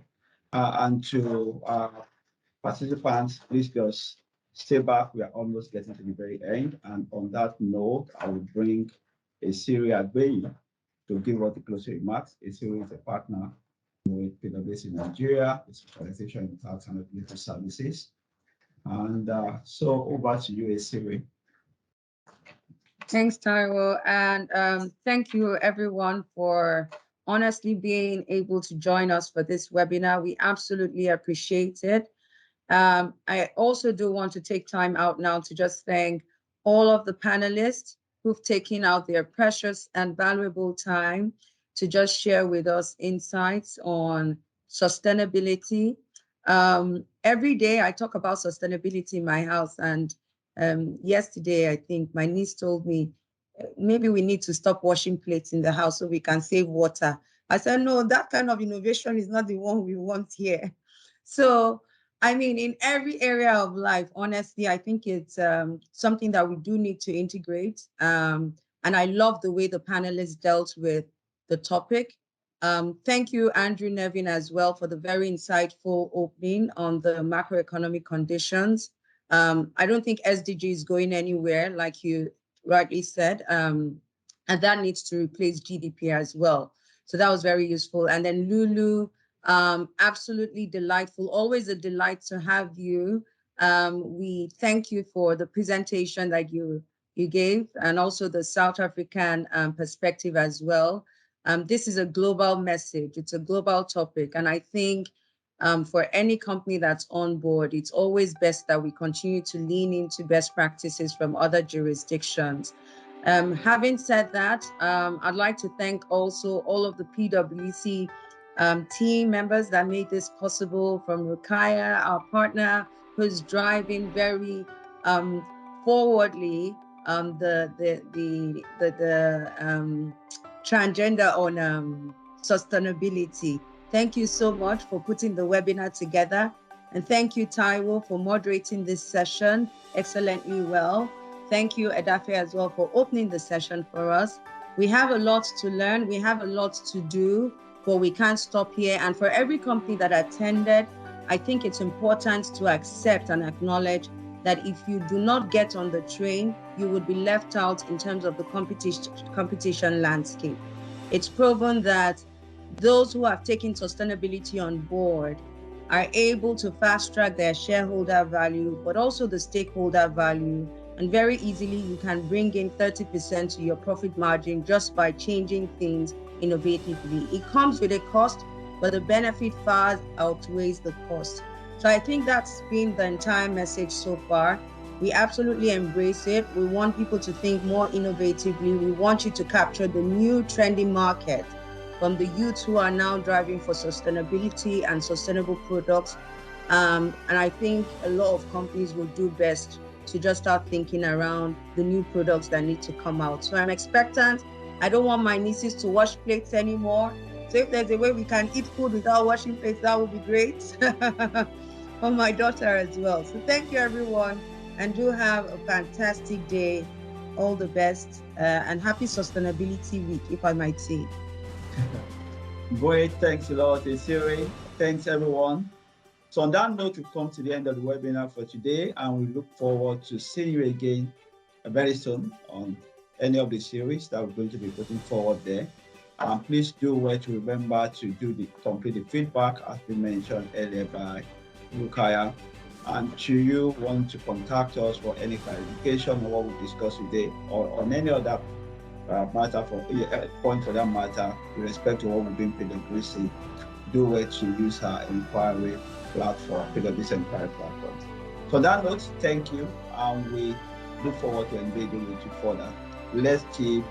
And to participants, please just stay back. We are almost getting to the very end. And on that note, I will bring a Siri Agbeyi to give us the closing remarks. A Siri is a partner with PwC in Nigeria, a specialization in tax and regulatory services. And so over to you, Siri. Thanks, Taiwo. And thank you, everyone, for honestly being able to join us for this webinar. We absolutely appreciate it. I also do want to take time out now to just thank all of the panelists who've taken out their precious and valuable time to just share with us insights on sustainability. Every day I talk about sustainability in my house, and yesterday I think my niece told me, maybe we need to stop washing plates in the house so we can save water. I said, no, that kind of innovation is not the one we want here. So I mean, in every area of life, honestly, I think it's something that we do need to integrate. And I love the way the panelists dealt with the topic. Thank you, Andrew, Nevin, as well, for the very insightful opening on the macroeconomic conditions. I don't think SDG is going anywhere, like you rightly said, and that needs to replace GDP as well. So that was very useful. And then Lulu, absolutely delightful. Always a delight to have you. We thank you for the presentation that you gave, and also the South African perspective as well. This is a global message. It's a global topic. And I think for any company that's on board, it's always best that we continue to lean into best practices from other jurisdictions. Having said that, I'd like to thank also all of the PwC team members that made this possible, from Rukaiya, our partner, who's driving very forwardly the transgender on sustainability. Thank you so much for putting the webinar together. And thank you, Taiwo, for moderating this session excellently well. Thank you, Edafe, as well, for opening the session for us. We have a lot to learn. We have a lot to do, but we can't stop here. And for every company that attended, I think it's important to accept and acknowledge that if you do not get on the train, you would be left out in terms of the competition landscape. It's proven that those who have taken sustainability on board are able to fast track their shareholder value, but also the stakeholder value. And very easily, you can bring in 30% to your profit margin just by changing things innovatively. It comes with a cost, but the benefit far outweighs the cost. So I think that's been the entire message so far. We absolutely embrace it. We want people to think more innovatively. We want you to capture the new trendy market from the youths who are now driving for sustainability and sustainable products. And I think a lot of companies will do best to just start thinking around the new products that need to come out. So I'm expectant. I don't want my nieces to wash plates anymore. So if there's a way we can eat food without washing plates, that would be great. For my daughter as well. So thank you, everyone, and do have a fantastic day. All the best, and happy Sustainability Week, if I might say. Great, thanks a lot, Isiri. Thanks, everyone. So on that note, we've come to the end of the webinar for today, and we look forward to seeing you again very soon on any of the series that we're going to be putting forward there. And please do well to remember to complete the feedback, as we mentioned earlier by Rukaiya. And should you want to contact us for any clarification on what we discussed today, or on any other matter point for that matter, with respect to what we've been PwC, do well to use our inquiry platform, PwC inquiry platform. So on that note, thank you, and we look forward to engaging with you further. Let's keep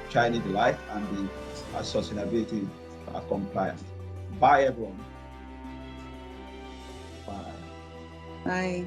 shining the light and be sustainability compliant. Bye, everyone. Bye. Bye.